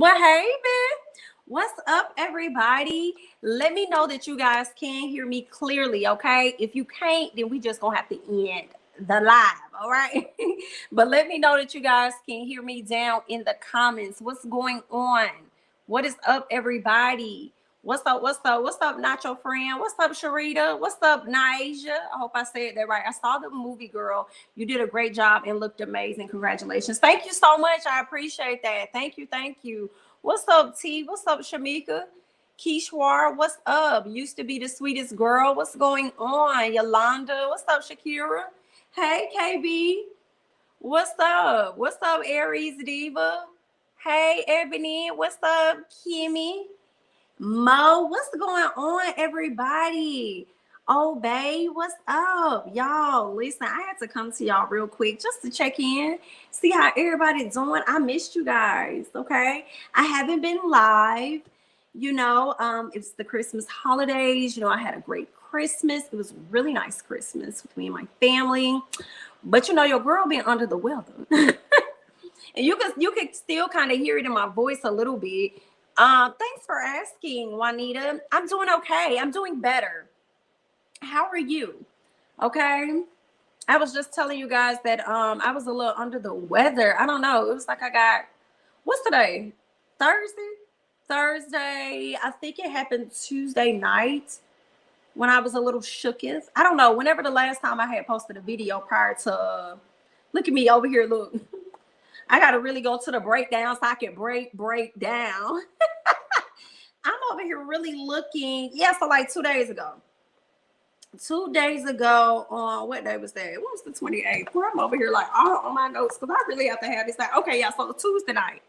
Well, hey, man. What's up, everybody? Let me know that you guys can hear me clearly, okay? If you can't, then we just gonna have to end the live, all right? But let me know that you guys can hear me down in the comments. What's going on? What is up, everybody? What's up? What's up? What's up, Nacho friend? What's up, Sharita? What's up, Naija? I hope I said that right. I saw the movie, girl. You did a great job and looked amazing. Congratulations. Thank you so much. I appreciate that. Thank you. Thank you. What's up, T? What's up, Shamika? Kishwar, what's up? Used to be the sweetest girl. What's going on? Yolanda, what's up, Shakira? Hey, KB. What's up? What's up, Aries Diva? Hey, Ebony. What's up, Kimmy? Mo, what's going on, everybody? Oh, babe, what's up? Y'all, listen, I had to come to y'all real quick just to check in, see how everybody's doing. I missed you guys, okay? I haven't been live. It's the Christmas holidays. I had a great Christmas. It was a really nice Christmas with me and my family. But your girl being under the weather. And you could still kind of hear it in my voice a little bit. Thanks for asking, Juanita. I'm doing okay. I'm doing better. How are you? Okay. I was just telling you guys that I was a little under the weather. I don't know. It was like what's today? Thursday. I think it happened Tuesday night when I was a little shooketh. I don't know. Whenever the last time I had posted a video prior to look at me over here, look. I gotta really go to the breakdown so I can break down. I'm over here really looking. Yeah, so like 2 days ago. 2 days ago, on what day was that? It was the 28th. Where I'm over here like all on my notes because I really have to have this. Like, okay, yeah, so Tuesday night.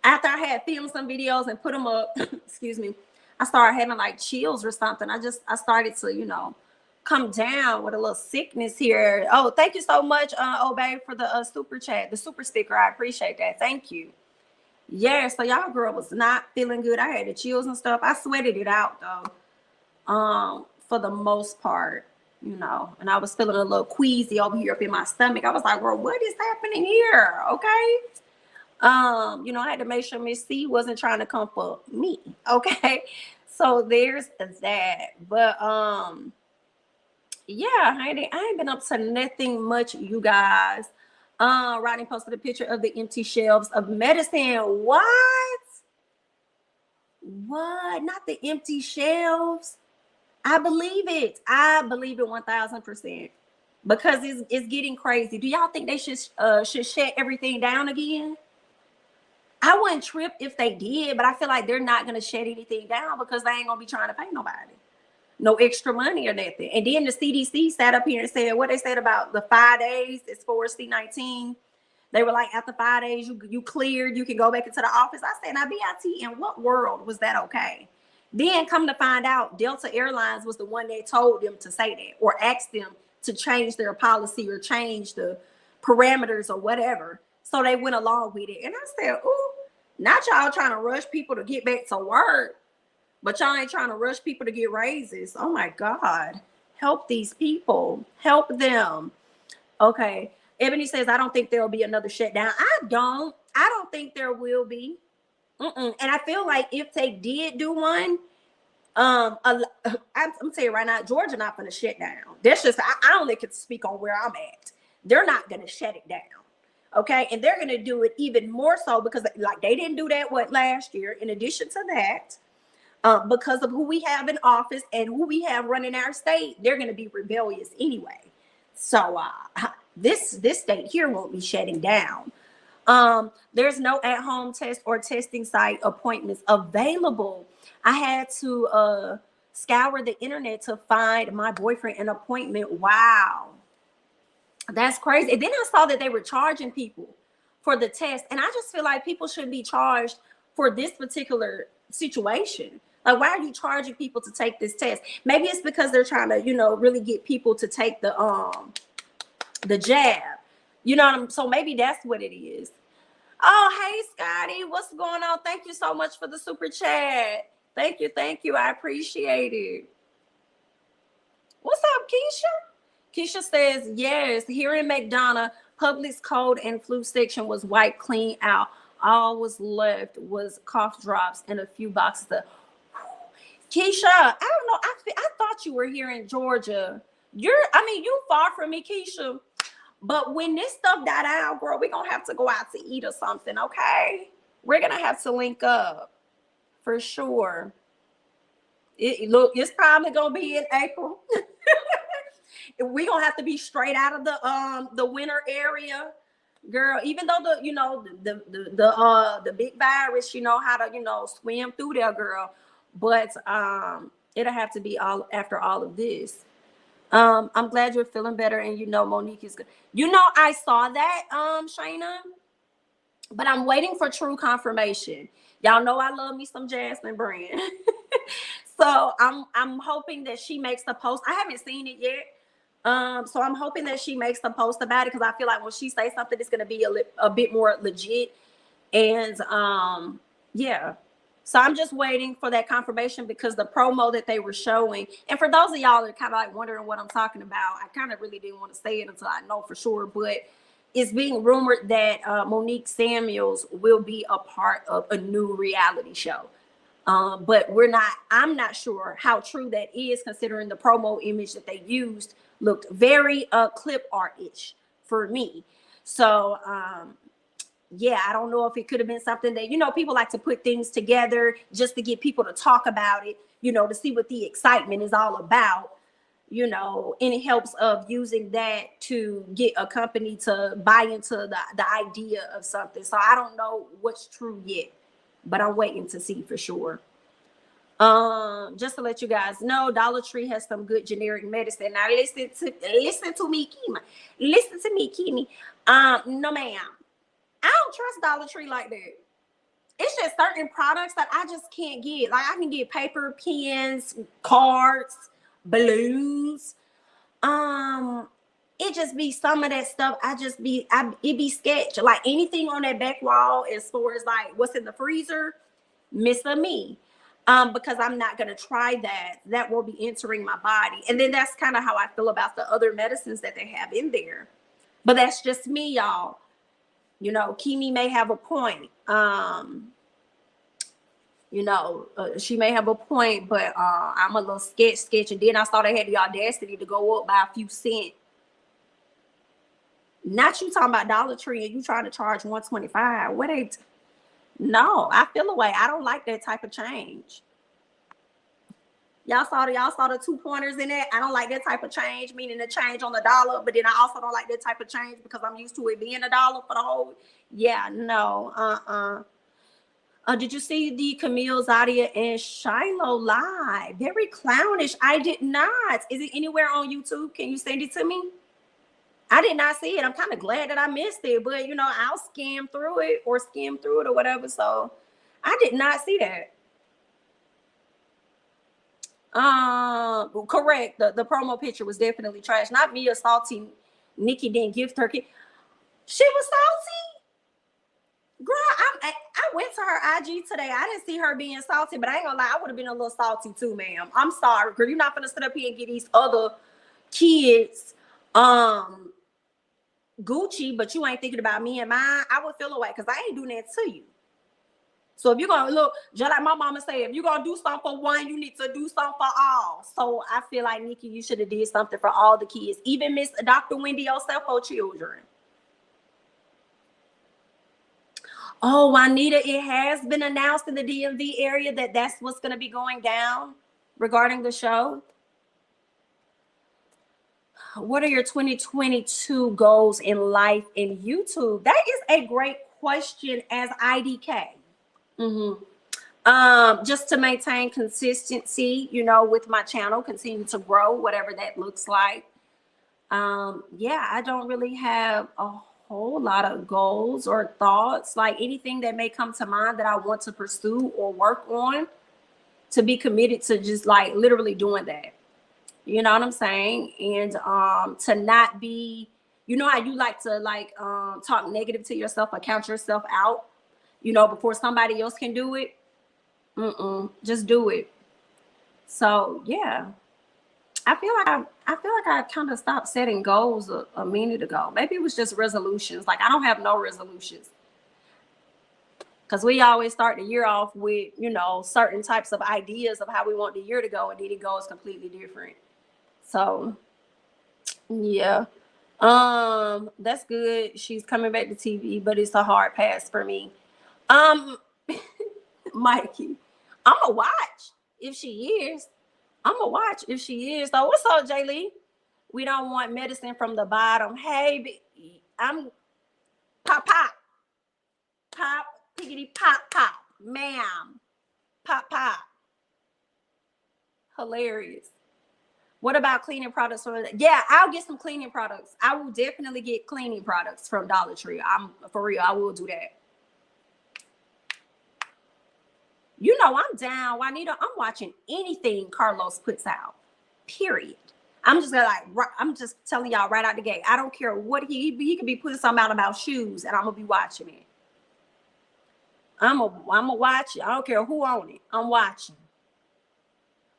After I had filmed some videos and put them up, excuse me, I started having like chills or something. I started to, come down with a little sickness here. Oh, thank you so much, Obey, for the super chat, the super sticker. I appreciate that. Thank you. Yeah, so y'all girl was not feeling good. I had the chills and stuff. I sweated it out though. For the most part, and I was feeling a little queasy over here up in my stomach. I was like, well, what is happening here? Okay. I had to make sure Miss C wasn't trying to come for me. Okay. So there's that. But yeah, I ain't been up to nothing much, you guys. Rodney posted a picture of the empty shelves of medicine. What? Not the empty shelves? I believe it. 1000%. Because it's getting crazy. Do y'all think they should shut everything down again? I wouldn't trip if they did, but I feel like they're not going to shut anything down because they ain't going to be trying to pay nobody. No extra money or nothing. And then the CDC sat up here and said what they said about the 5 days as for C-19. They were like, after 5 days, you cleared, you can go back into the office. I said, now, BIT, in what world was that okay? Then come to find out, Delta Airlines was the one that told them to say that or asked them to change their policy or change the parameters or whatever. So they went along with it. And I said, ooh, not y'all trying to rush people to get back to work. But y'all ain't trying to rush people to get raises. Oh, my God. Help these people. Help them. Okay. Ebony says, I don't think there will be another shutdown. I don't think there will be. And I feel like if they did do one, I'm telling you right now, Georgia not going to shut down. That's just, I only can speak on where I'm at. They're not going to shut it down. Okay. And they're going to do it even more so because like they didn't do that last year. In addition to that, because of who we have in office and who we have running our state, they're going to be rebellious anyway. So this state here won't be shutting down. There's no at-home test or testing site appointments available. I had to scour the internet to find my boyfriend an appointment. Wow. That's crazy. And then I saw that they were charging people for the test. And I just feel like people shouldn't be charged for this particular situation. Like, why are you charging people to take this test? Maybe it's because they're trying to, really get people to take the jab. So maybe that's what it is. Oh, hey, Scotty, what's going on? Thank you so much for the super chat. Thank you. I appreciate it. What's up, Keisha? Keisha says, yes, here in McDonough, Publix cold and flu section was wiped clean out. all was left was cough drops and a few boxes of. Keisha, I don't know. I thought you were here in Georgia. You far from me, Keisha. But when this stuff died out, girl, we're gonna have to go out to eat or something, okay? We're gonna have to link up for sure. Look, it's probably gonna be in April. We're gonna have to be straight out of the winter area, girl. Even though the big virus, you know how to swim through there, girl. But it'll have to be all after all of this. I'm glad you're feeling better, and Monique is good. I saw that, Shayna, but I'm waiting for true confirmation. Y'all know I love me some Jasmine Brand. So I'm hoping that she makes the post. I haven't seen it yet. So I'm hoping that she makes the post about it, because I feel like when she says something, it's gonna be a bit more legit. And yeah. So I'm just waiting for that confirmation, because the promo that they were showing, and for those of y'all that are kind of like wondering what I'm talking about, I kind of really didn't want to say it until I know for sure, but it's being rumored that Monique Samuels will be a part of a new reality show. But I'm not sure how true that is, considering the promo image that they used looked very clip art-ish for me. So yeah, I don't know if it could have been something that, people like to put things together just to get people to talk about it, to see what the excitement is all about, and it helps of using that to get a company to buy into the idea of something. So I don't know what's true yet, but I'm waiting to see for sure. Just to let you guys know, Dollar Tree has some good generic medicine. Now listen to me, Kima. Listen to me, Kimi. No, ma'am. I don't trust Dollar Tree like that. It's just certain products that I just can't get. Like, I can get paper, pens, cards, balloons. It just be some of that stuff. It be sketch. Like, anything on that back wall as far as like what's in the freezer, miss a me. Because I'm not gonna try that. That will be entering my body. And then that's kind of how I feel about the other medicines that they have in there. But that's just me, y'all. Kimi may have a point. She may have a point, but I'm a little sketch. And then I saw they had the audacity to go up by a few cents. Not you talking about Dollar Tree and you trying to charge $125. No, I feel away. I don't like that type of change. Y'all saw the 2 pointers in that. I don't like that type of change, meaning the change on the dollar. But then I also don't like that type of change because I'm used to it being $1 for the whole. Yeah, no. Did you see the Camille, Zadia, and Shiloh live? Very clownish. I did not. Is it anywhere on YouTube? Can you send it to me? I did not see it. I'm kind of glad that I missed it, but I'll skim through it or whatever. So I did not see that. Correct. The promo picture was definitely trash. Not me assaulting Nikki didn't gift her kid. She was salty. Girl, I went to her IG today. I didn't see her being salty, but I ain't gonna lie, I would have been a little salty too, ma'am. I'm sorry, girl. You're not gonna sit up here and get these other kids Gucci, but you ain't thinking about me and mine. I would feel away because I ain't doing that to you. So if you're gonna look, just like my mama said, if you're gonna do something for one, you need to do something for all. So I feel like, Nikki, you should have did something for all the kids, even Miss Dr. Wendy yourself for children. Oh, Juanita, it has been announced in the DMV area that that's what's going to be going down regarding the show. What are your 2022 goals in life in YouTube? That is a great question as IDK. Just to maintain consistency, with my channel, continue to grow, whatever that looks like. Yeah, I don't really have a whole lot of goals or thoughts, like anything that may come to mind that I want to pursue or work on, to be committed to just like literally doing that. You know what I'm saying? And to not be, how you like to talk negative to yourself or count yourself out, before somebody else can do it. Just do it. So yeah, I feel like I kind of stopped setting goals a minute ago. Maybe it was just resolutions. Like, I don't have no resolutions. Because we always start the year off with, you know, certain types of ideas of how we want the year to go, and then it goes completely different. So yeah. That's good. She's coming back to TV, but it's a hard pass for me. Um, Mikey, I'ma watch if she is. I'ma watch if she is. So what's up, Jay Lee? We don't want medicine from the bottom. Hey, I'm pop pop pop piggity pop pop, ma'am, pop pop. Hilarious. What about cleaning products from? Yeah, I'll get some cleaning products. I will definitely get cleaning products from Dollar Tree. I'm for real. I will do that. You know, I'm down, Juanita. I'm watching anything Carlos puts out. Period. I'm just gonna I'm just telling y'all right out the gate. I don't care what he could be putting something out about shoes, and I'm gonna be watching it. I'm gonna watch it. I don't care who on it. I'm watching.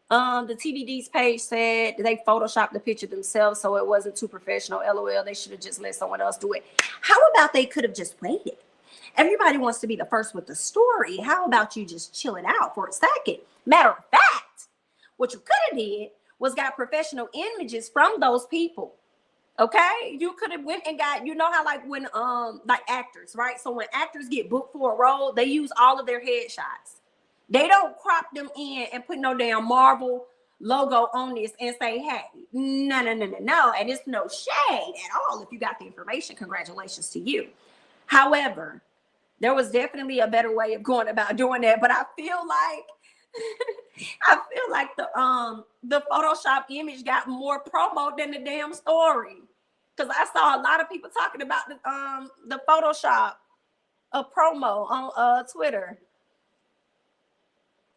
The TVD's page said they photoshopped the picture themselves, so it wasn't too professional. LOL. They should have just let someone else do it. How about they could have just waited? Everybody wants to be the first with the story. How about you just chill it out for a second? Matter of fact, what you could have did was got professional images from those people. Okay, you could have went and got, you know how like when like actors, right? So when actors get booked for a role, they use all of their headshots. They don't crop them in and put no damn Marvel logo on this and say, hey, no. And it's no shade at all. If you got the information, congratulations to you. However, there was definitely a better way of going about doing that. But I feel like the Photoshop image got more promo than the damn story. Because I saw a lot of people talking about the Photoshop promo on Twitter.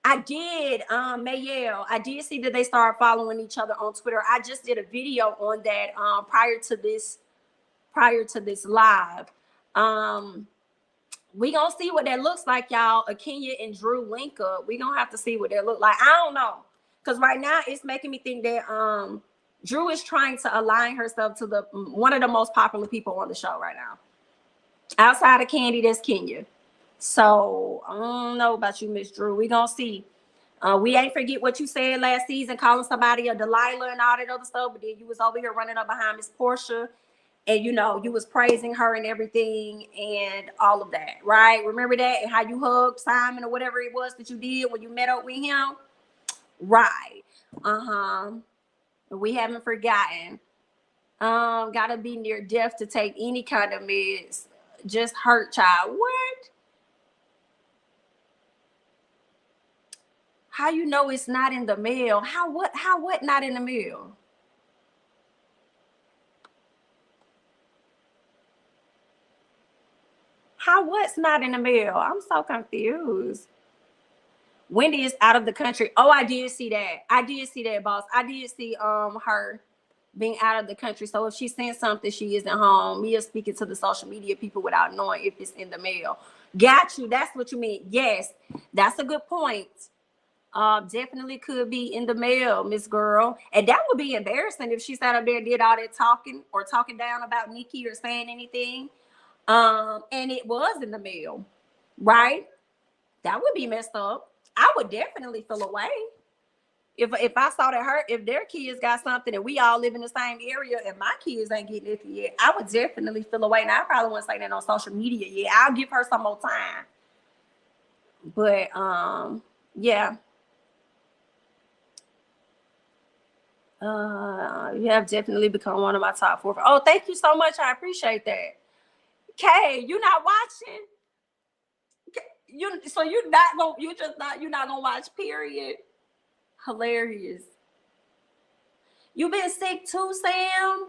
I did, Mayel. I did see that they started following each other on Twitter. I just did a video on that prior to this live. We gonna see what that looks like, y'all. Kenya and Drew link up. We gonna have to see what that look like. I don't know, because right now it's making me think that Drew is trying to align herself to the one of the most popular people on the show right now. Outside of Candy, that's Kenya. So I don't know about you, Miss Drew. We gonna see. We ain't forget what you said last season, calling somebody a Delilah and all that other stuff. But then you was over here running up behind Miss Portia, and you know you was praising her and everything and all of that, right? Remember that, and how you hugged Simon or whatever it was that you did when you met up with him, right? We haven't forgotten. Gotta be near death to take any kind of meds. Just hurt child. What? How you know it's not in the mail? How what not in the mail? How what's not in the mail? I'm so confused. Wendy is out of the country. Oh, I did see that. Boss. I did see her being out of the country. So if she sent something, she isn't home. Mia speaking to the social media people without knowing if it's in the mail. Got you. That's what you mean. Yes, that's a good point. Definitely could be in the mail, Miss Girl. And that would be embarrassing if she sat up there and did all that talking or talking down about Nikki or saying anything. And it was in the mail, right? That would be messed up. I would definitely feel away. If I saw that if their kids got something and we all live in the same area and my kids ain't getting it yet, I would definitely feel away. Now I probably wouldn't say that on social media yet. I'll give her some more time. But yeah. You have definitely become one of my top 4. Oh, thank you so much. I appreciate that. Kay, you not watching? You're not gonna watch, period. Hilarious. You been sick too, Sam?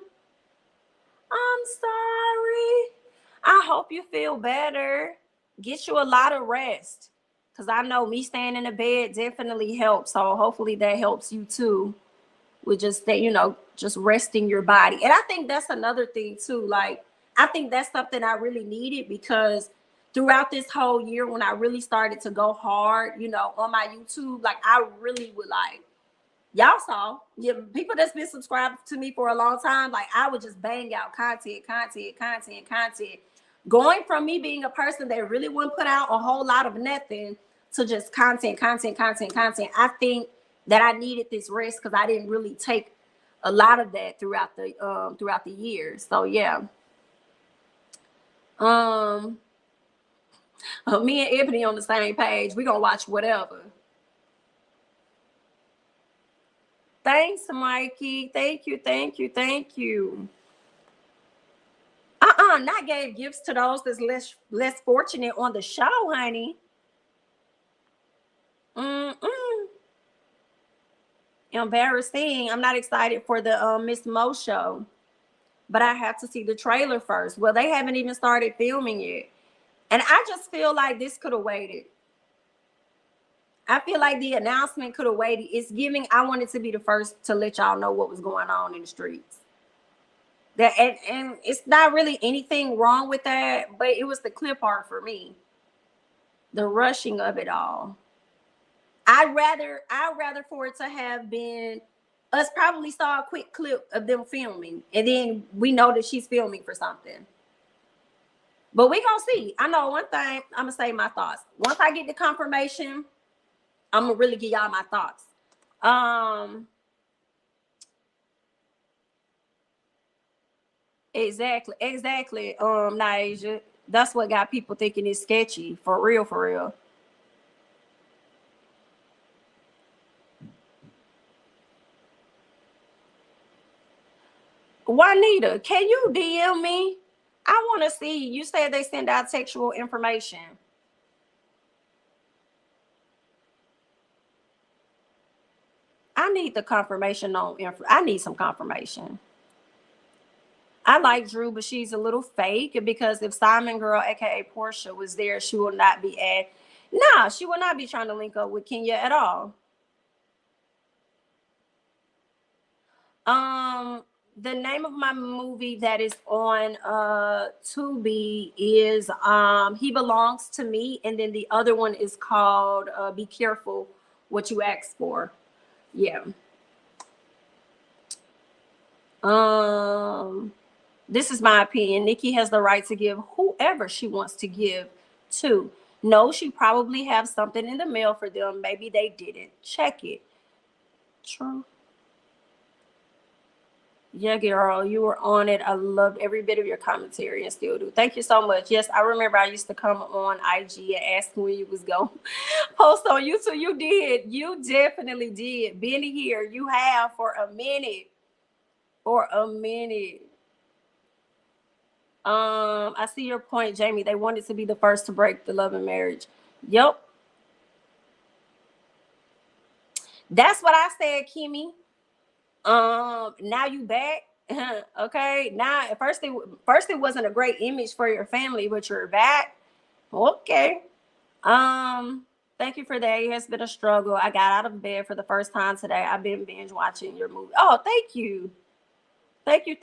I'm sorry. I hope you feel better. Get you a lot of rest. Because I know me staying in the bed definitely helps. So hopefully that helps you too. With just that, just resting your body. And I think that's another thing too. Like, I think that's something I really needed, because throughout this whole year, when I really started to go hard, on my YouTube, like I really would y'all saw, people that's been subscribed to me for a long time, like I would just bang out content. Going from me being a person that really wouldn't put out a whole lot of nothing to just content. I think that I needed this rest because I didn't really take a lot of that throughout the years. So yeah. Me and Ebony on the same page. We gonna watch whatever. Thanks, Mikey. Thank you. Not gave gifts to those that's less fortunate on the show, honey. Mm-mm. Embarrassing. I'm not excited for the Miss Mo show, but I have to see the trailer first. Well, they haven't even started filming yet, and I just feel like this could have waited. I feel like the announcement could have waited. It's giving. I wanted to be the first to let y'all know what was going on in the streets. That and it's not really anything wrong with that, but it was the clip art for me. The rushing of it all. I'd rather for it to have been us probably saw a quick clip of them filming, and then we know that she's filming for something. But we gonna see. I know one thing. I'm gonna say my thoughts. Once I get the confirmation, I'm gonna really give y'all my thoughts. Exactly. Naija. That's what got people thinking it's sketchy. For real. Juanita, can you DM me? I want to see. You said they send out sexual information. I need the confirmation on I need some confirmation. I like Drew, but she's a little fake because if Simon Girl, aka Portia, was there, she will not be at. Nah, she will not be trying to link up with Kenya at all. Um, the name of my movie that is on Tubi is He Belongs to Me, and then the other one is called Be Careful What You Ask For. Yeah. Um, this is my opinion. Nikki has the right to give whoever she wants to give to. No, she probably have something in the mail for them. Maybe they didn't check it. True. Yeah, girl, you were on it. I loved every bit of your commentary and still do. Thank you so much. Yes, I remember I used to come on IG and ask when you was going post on YouTube. You did. You definitely did. Been here. You have for a minute. For a minute. I see your point, Jamie. They wanted to be the first to break the love and marriage. Yep. That's what I said, Kimmy. Now you back. Okay. Now at first it wasn't a great image for your family, but you're back. Okay. Thank you for that. It has been a struggle. I got out of bed for the first time today. I've been binge watching your movie. Oh, thank you. Thank you.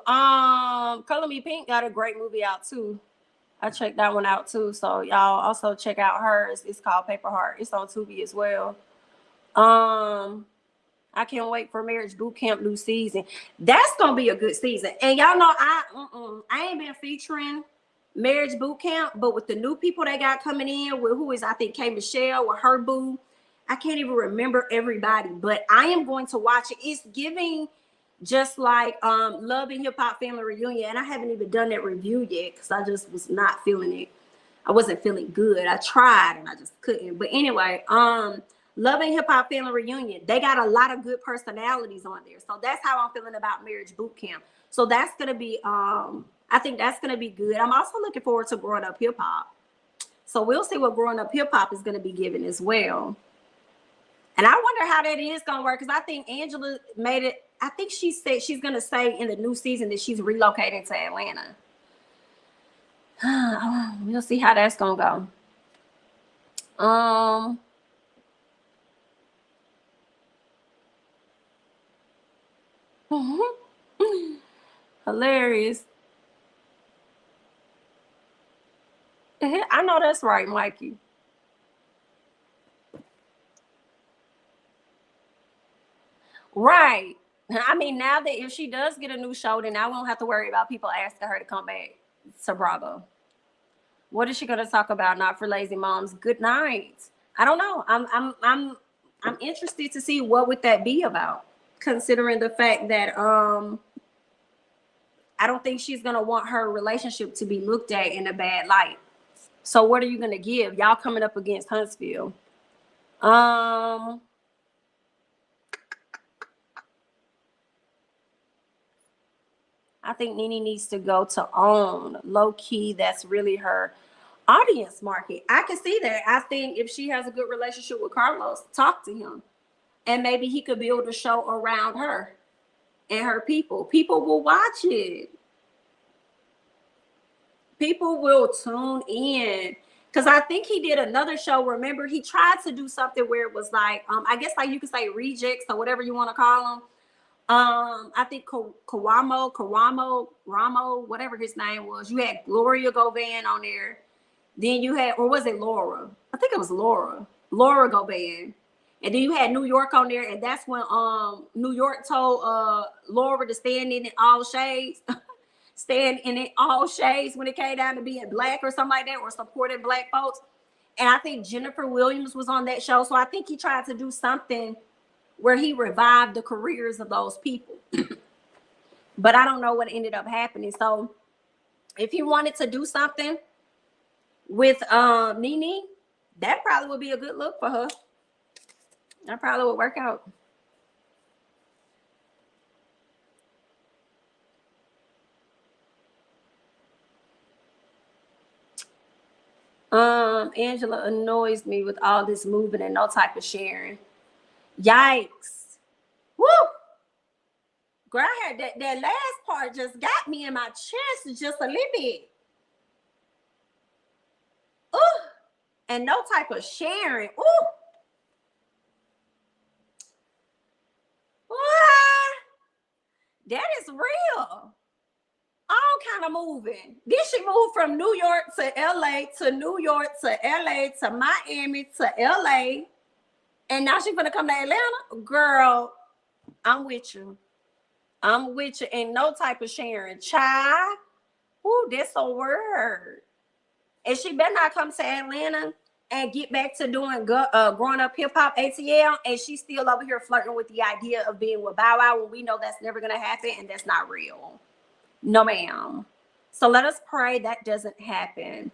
Color Me Pink got a great movie out too. I checked that one out too. So y'all also check out hers. It's called Paper Heart. It's on Tubi as well. Um, I can't wait for Marriage Boot Camp new season. That's gonna be a good season. And y'all know I ain't been featuring Marriage Boot Camp, but with the new people they got coming in, with who is I think K Michelle with her boo. I can't even remember everybody, but I am going to watch it. It's giving just like Love and Hip Hop Family Reunion, and I haven't even done that review yet because I just was not feeling it. I wasn't feeling good. I tried and I just couldn't. But anyway, Love and Hip Hop Family Reunion, they got a lot of good personalities on there. So that's how I'm feeling about Marriage Boot Camp. So that's gonna be I think that's gonna be good. I'm also looking forward to Growing Up Hip Hop. So we'll see what Growing Up Hip Hop is gonna be given as well. And I wonder how that is gonna work because I think Angela made it. I think she said she's gonna say in the new season that she's relocating to Atlanta. We'll see how that's gonna go. Hilarious. I know that's right, Mikey. Right. I mean, now that if she does get a new show, then I won't have to worry about people asking her to come back to Bravo. What is she gonna talk about? Not for lazy moms. Good night. I don't know. I'm interested to see what would that be about, considering the fact that I don't think she's gonna want her relationship to be looked at in a bad light. So what are you gonna give? Y'all coming up against Huntsville. I think Nene needs to go to OWN. Low key, that's really her audience market. I can see that. I think if she has a good relationship with Carlos, talk to him. And maybe he could build a show around her and her people. People will watch it. People will tune in. Because I think he did another show. Remember, he tried to do something where it was like, I guess like you could say rejects or whatever you want to call them. I think Ramo, whatever his name was. You had Gloria Govan on there. Then you had, or was it Laura? I think it was Laura Govan. And then you had New York on there, and that's when New York told Laura to stand in all shades, stand in it all shades when it came down to being black or something like that, or supporting black folks. And I think Jennifer Williams was on that show. So I think he tried to do something where he revived the careers of those people. But I don't know what ended up happening. So if he wanted to do something with Nene, that probably would be a good look for her. That probably would work out. Angela annoys me with all this moving and no type of sharing. Yikes. Woo! Girl, I had that last part just got me in my chest just a little bit. Ooh. And no type of sharing. Ooh. That is real. All kind of moving. Then she moved from New York to LA to New York to LA to Miami to LA. And now she's gonna come to Atlanta. Girl, I'm with you. I'm with you. And no type of sharing. Child. Ooh, that's a word. And she better not come to Atlanta and get back to doing growing up hip hop ATL, and she's still over here flirting with the idea of being with Bow Wow when we know that's never gonna happen and that's not real. No, ma'am. So let us pray that doesn't happen.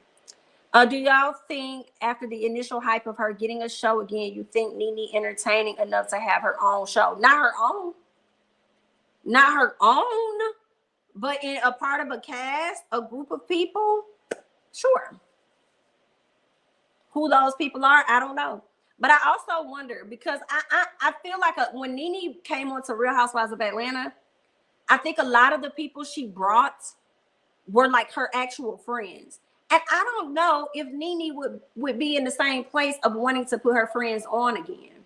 Do y'all think after the initial hype of her getting a show again, you think Nene entertaining enough to have her own show? Not her own, but in a part of a cast, a group of people. Sure. Who those people are, I don't know. But I also wonder, because I feel like when Nene came on to Real Housewives of Atlanta, I think a lot of the people she brought were like her actual friends. And I don't know if Nene would be in the same place of wanting to put her friends on again.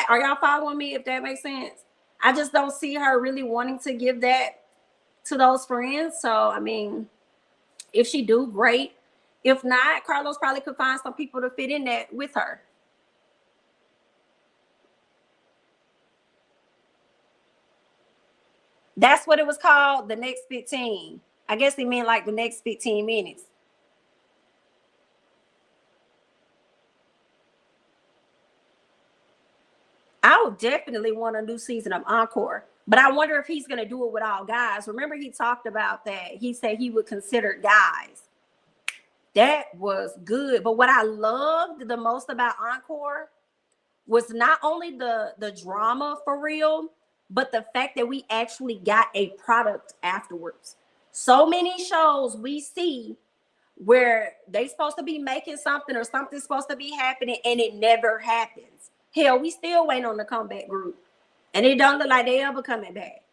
Are y'all following me, if that makes sense? I just don't see her really wanting to give that to those friends. So, I mean, if she do, great. If not, Carlos probably could find some people to fit in that with her. That's what it was called, the next 15. I guess they mean like the next 15 minutes. I would definitely want a new season of Encore, but I wonder if he's going to do it with all guys. Remember, he talked about that. He said he would consider guys. That was good. But what I loved the most about Encore was not only the drama for real, but the fact that we actually got a product afterwards. So many shows we see where they supposed to be making something or something's supposed to be happening and it never happens. Hell, we still waiting on the comeback group. And it don't look like they ever coming back.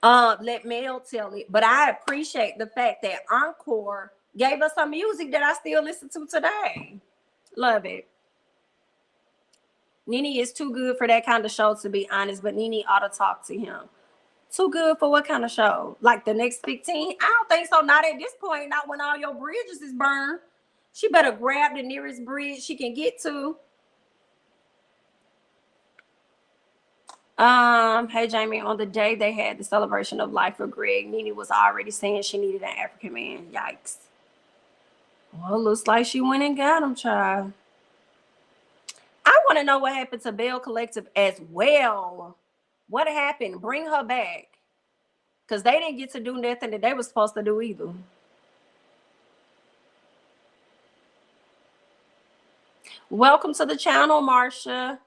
Let Mel tell it. But I appreciate the fact that Encore gave us some music that I still listen to today. Love it. Nene is too good for that kind of show, to be honest, but Nene ought to talk to him. Too good for what kind of show? Like the next 15? I don't think so. Not at this point. Not when all your bridges is burned. She better grab the nearest bridge she can get to. Hey Jamie, on the day they had the celebration of life for Greg, Nene was already saying she needed an African man. Yikes. Well, looks like she went and got him, child. I want to know what happened to Bell Collective as well. What happened? Bring her back. Because they didn't get to do nothing that they were supposed to do either. Welcome to the channel, Marsha.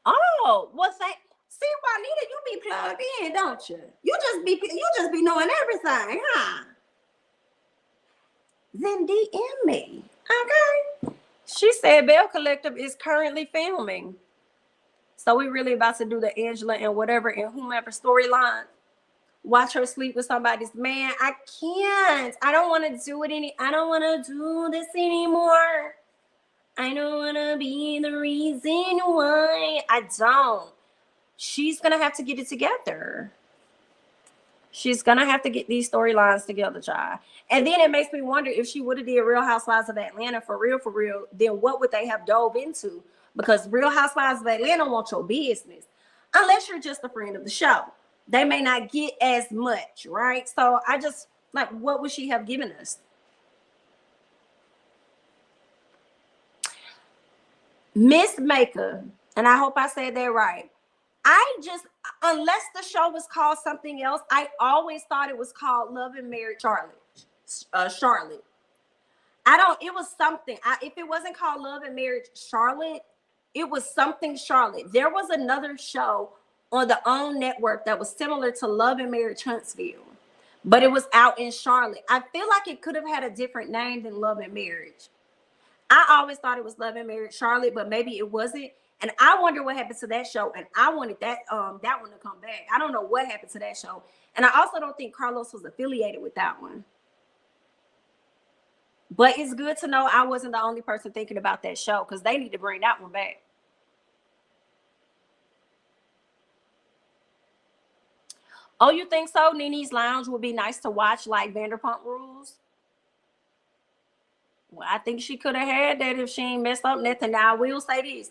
Oh, well, see, Juanita, you be plugged in, don't you? You just be knowing everything, huh? Then DM me, okay? She said Bell Collective is currently filming, so we really about to do the Angela and whatever and whomever storyline. Watch her sleep with somebody's man. I can't. I don't want to do it I don't want to do this anymore. I don't want to be the reason why. I don't. She's going to have to get it together. She's going to have to get these storylines together, child. And then it makes me wonder if she would have did Real Housewives of Atlanta for real, then what would they have dove into? Because Real Housewives of Atlanta want your business. Unless you're just a friend of the show. They may not get as much, right? So I just, like, what would she have given us? Miss Maker, and I hope I said that right. Unless the show was called something else, I always thought it was called Love and Marriage Charlotte. It was something. If it wasn't called Love and Marriage Charlotte, it was something Charlotte. There was another show on the OWN network that was similar to Love and Marriage Huntsville, but it was out in Charlotte. I feel like it could have had a different name than Love and Marriage. I always thought it was Love and Marriage Charlotte, but maybe it wasn't. And I wonder what happened to that show. And I wanted that one to come back. I don't know what happened to that show. And I also don't think Carlos was affiliated with that one. But it's good to know I wasn't the only person thinking about that show, because they need to bring that one back. Oh, you think so? Nene's Lounge would be nice to watch, like Vanderpump Rules? Well, I think she could have had that if she ain't messed up nothing. Now, I will say this.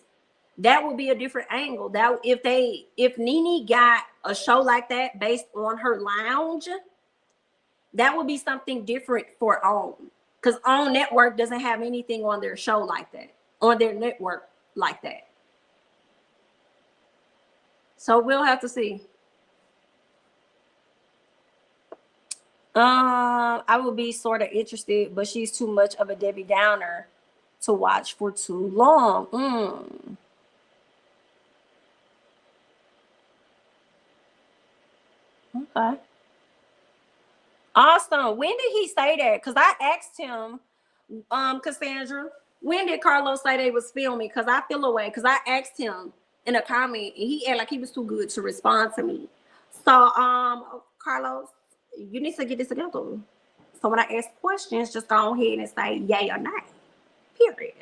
That would be a different angle. That if Nene got a show like that based on her lounge, that would be something different for OWN. Because OWN Network doesn't have anything on their show like that, on their network like that. So we'll have to see. I would be sort of interested, but she's too much of a Debbie Downer to watch for too long. Okay. Awesome. When did he say that? Because I asked him, Cassandra, when did Carlos say they was filming? Because I feel away. Because I asked him in a comment, and he acted like he was too good to respond to me. So, Carlos, you need to get this together. So when I ask questions, just go ahead and say yay or nay. Period.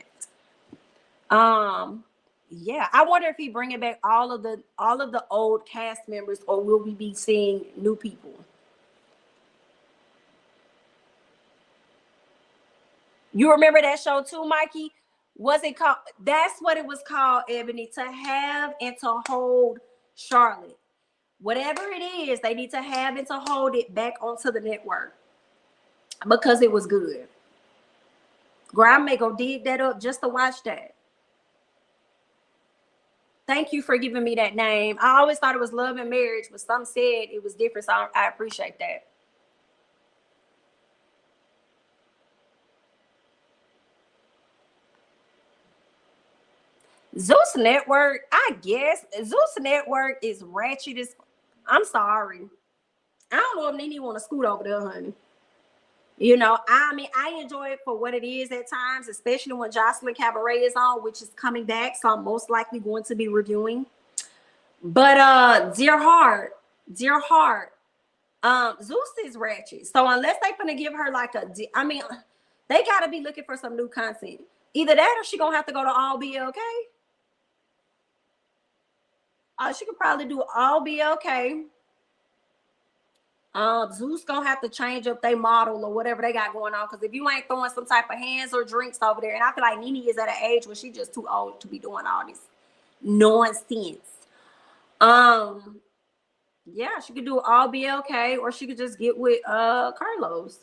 Yeah, I wonder if he bringing back all of the old cast members, or will we be seeing new people? You remember that show too, Mikey? Was it called? That's what it was called, Ebony. To have and to hold Charlotte. Whatever it is, they need to have and to hold it back onto the network, because it was good. Girl, I may go dig that up just to watch that. Thank you for giving me that name. I always thought it was Love and Marriage, but some said it was different, so I appreciate that. Zeus Network, I guess. Zeus Network is ratchet as... I'm sorry. I don't know if Nene want to scoot over there, honey. You know, I mean, I enjoy it for what it is at times, especially when Jocelyn Cabaret is on, which is coming back, so I'm most likely going to be reviewing. But dear heart, Zeus is ratchet. So unless they're gonna give her like I mean, they gotta be looking for some new content. Either that or she gonna have to go to All Be Okay. She could probably do All Be Okay. Zeus gonna have to change up their model or whatever they got going on, because if you ain't throwing some type of hands or drinks over there, and I feel like Nene is at an age where she's just too old to be doing all this nonsense. Yeah, she could do all BLK, or she could just get with Carlos.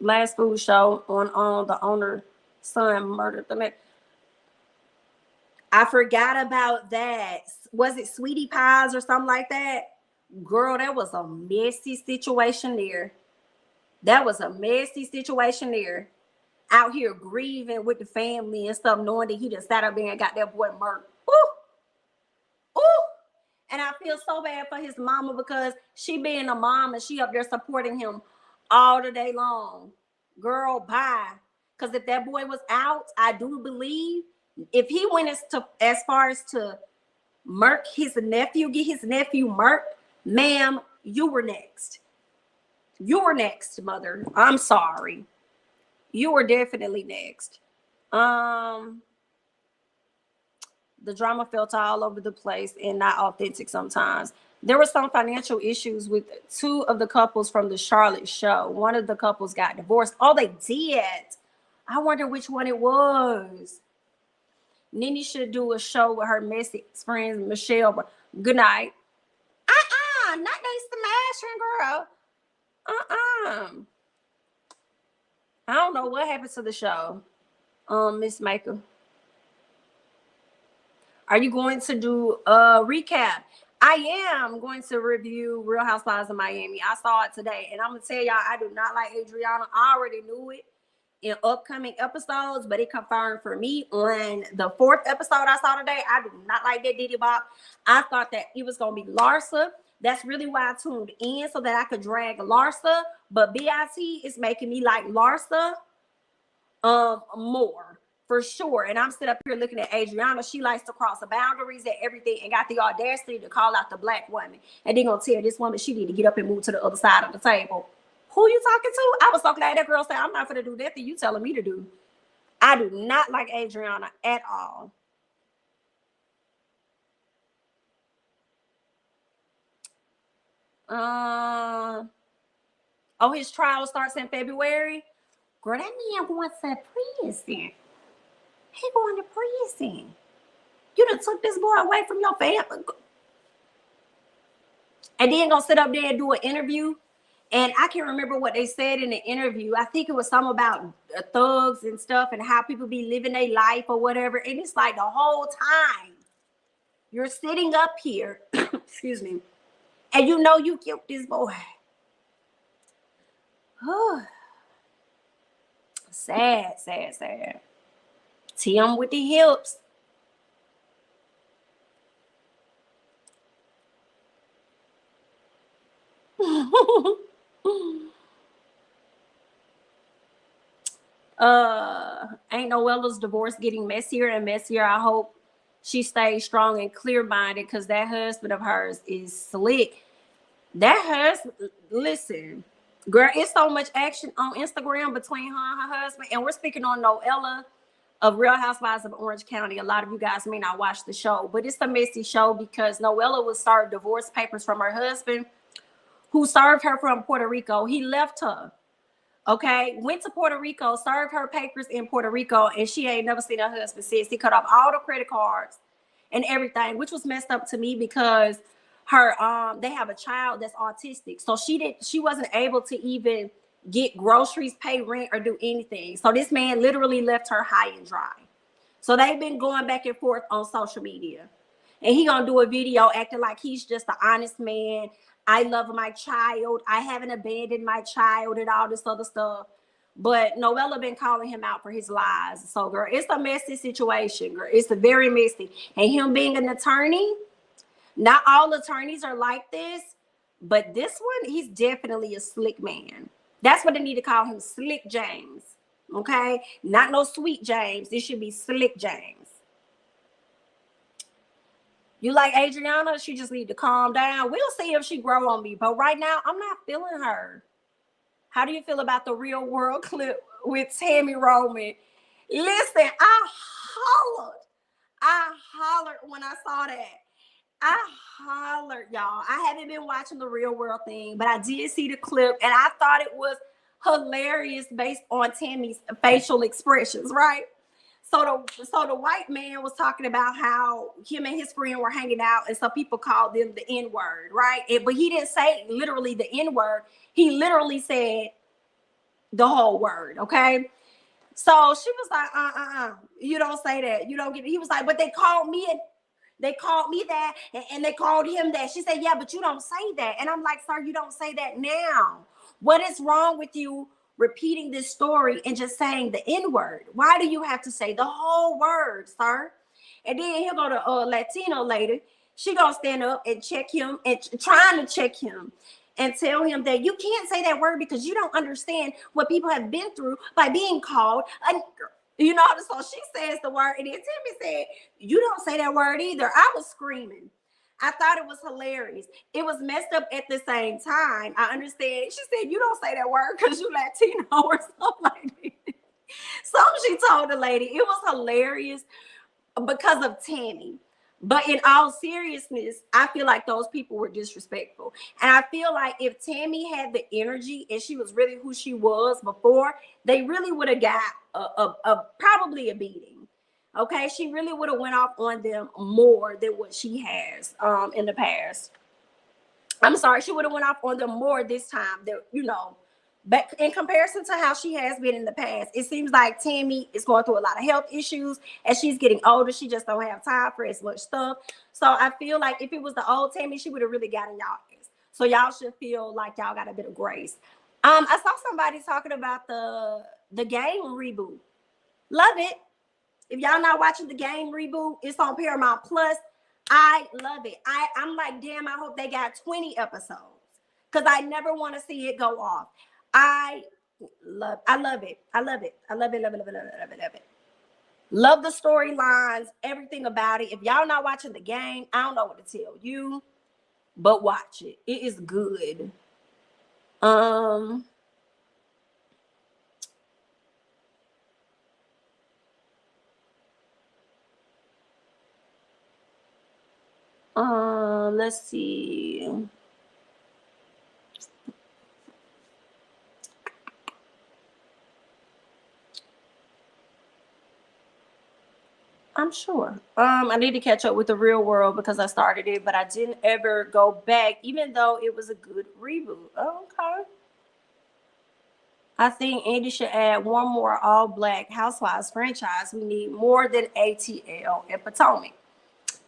Last food show on the owner son murdered the man. I forgot about that. Was it Sweetie Pies or something like that? Girl, that was a messy situation there. That was a messy situation there. Out here grieving with the family and stuff, knowing that he just sat up there and got that boy murdered. Ooh, ooh. And I feel so bad for his mama because she being a mom and she up there supporting him all the day long. Girl, bye. Because if that boy was out, I do believe if he went as far as to murk his nephew, get his nephew murked, ma'am, you were next. You were next, mother. I'm sorry. You were definitely next. Um, the drama felt all over the place and not authentic sometimes. There were some financial issues with two of the couples from the Charlotte show. One of the couples got divorced. Oh, they did. I wonder which one it was. Nene should do a show with her messy friends, Michelle. Good night. Not they smashing, girl. I don't know what happened to the show. Miss Maker. Are you going to do a recap? I am going to review Real Housewives of Miami. I saw it today, and I'm gonna tell y'all I do not like Adriana. I already knew it in upcoming episodes, but it confirmed for me on the 4th episode I saw today. I do not like that Diddy Bop. I thought that it was gonna be Larsa. That's really why I tuned in so that I could drag Larsa. But BIT is making me like Larsa more for sure. And I'm sitting up here looking at Adriana. She likes to cross the boundaries and everything and got the audacity to call out the black woman. And then gonna tell this woman she need to get up and move to the other side of the table. Who you talking to? I was so glad that girl said, I'm not gonna do that thing you telling me to do. I do not like Adriana at all. Oh, his trial starts in February. Girl, that man going to prison. He going to prison. You done took this boy away from your family. And then gonna sit up there and do an interview. And I can't remember what they said in the interview. I think it was something about thugs and stuff and how people be living their life or whatever. And it's like the whole time you're sitting up here, excuse me, and you know you killed this boy. Sad, sad, sad. Tim with the hips. Ain't Noella's divorce getting messier and messier. I hope she stays strong and clear-minded because that husband of hers is slick. That husband, listen, girl, it's so much action on Instagram between her and her husband. And we're speaking on Noella of Real Housewives of Orange County. A lot of you guys may not watch the show, but it's a messy show because Noella was served divorce papers from her husband, who served her from Puerto Rico. He left her. Okay, went to Puerto Rico, served her papers in Puerto Rico, and she ain't never seen her husband since. He cut off all the credit cards and everything, which was messed up to me because her they have a child that's autistic, so she wasn't able to even get groceries, pay rent, or do anything. So this man literally left her high and dry. So they've been going back and forth on social media, and he gonna do a video acting like he's just an honest man. I love my child. I haven't abandoned my child and all this other stuff. But Noella been calling him out for his lies. So, girl, it's a messy situation, girl. It's a very messy. And him being an attorney, not all attorneys are like this, but this one, he's definitely a slick man. That's what they need to call him, Slick James. Okay? Not no Sweet James. This should be Slick James. You like Adriana? She just need to calm down. We'll see if she grow on me. But right now, I'm not feeling her. How do you feel about the Real World clip with Tammy Roman? Listen, I hollered when I saw that. I hollered, y'all. I haven't been watching the Real World thing, but I did see the clip, and I thought it was hilarious based on Tammy's facial expressions, right? So the white man was talking about how him and his friend were hanging out, and some people called them the N-word, right? But he didn't say literally the N-word. He literally said the whole word, okay? So she was like, you don't say that. You don't get it. He was like, but they called me that, and they called him that. She said, yeah, but you don't say that. And I'm like, sir, you don't say that now. What is wrong with you repeating this story and just saying the N-word? Why do you have to say the whole word, sir? And then he'll go to Latino lady. She gonna stand up and check him and trying to check him and tell him that you can't say that word because you don't understand what people have been through by being called a nigger. You know, so she says the word, and then Timmy said, you don't say that word either. I was screaming. I thought it was hilarious. It was messed up at the same time. I understand. She said, you don't say that word because you Latino or something like that. Something she told the lady. It was hilarious because of Tammy. But in all seriousness, I feel like those people were disrespectful. And I feel like if Tammy had the energy and she was really who she was before, they really would have got probably a beating. Okay, she really would have went off on them more than what she has in the past. I'm sorry, she would have went off on them more this time. That, you know, but in comparison to how she has been in the past, it seems like Tammy is going through a lot of health issues. As she's getting older, she just don't have time for as much stuff. So I feel like if it was the old Tammy, she would have really gotten y'all ass. So y'all should feel like y'all got a bit of grace. I saw somebody talking about the game reboot. Love it. If y'all not watching the game reboot, it's on Paramount Plus. I love it. I'm like, damn, I hope they got 20 episodes because I never want to see it go off. I love it. I love it. I love it. Love it, love it, love it. Love the storylines, everything about it. If y'all not watching the game, I don't know what to tell you, but watch it. It is good. Let's see. I'm sure. I need to catch up with The Real World because I started it, but I didn't ever go back, even though it was a good reboot. Okay. I think Andy should add one more all-black Housewives franchise. We need more than ATL and Potomac.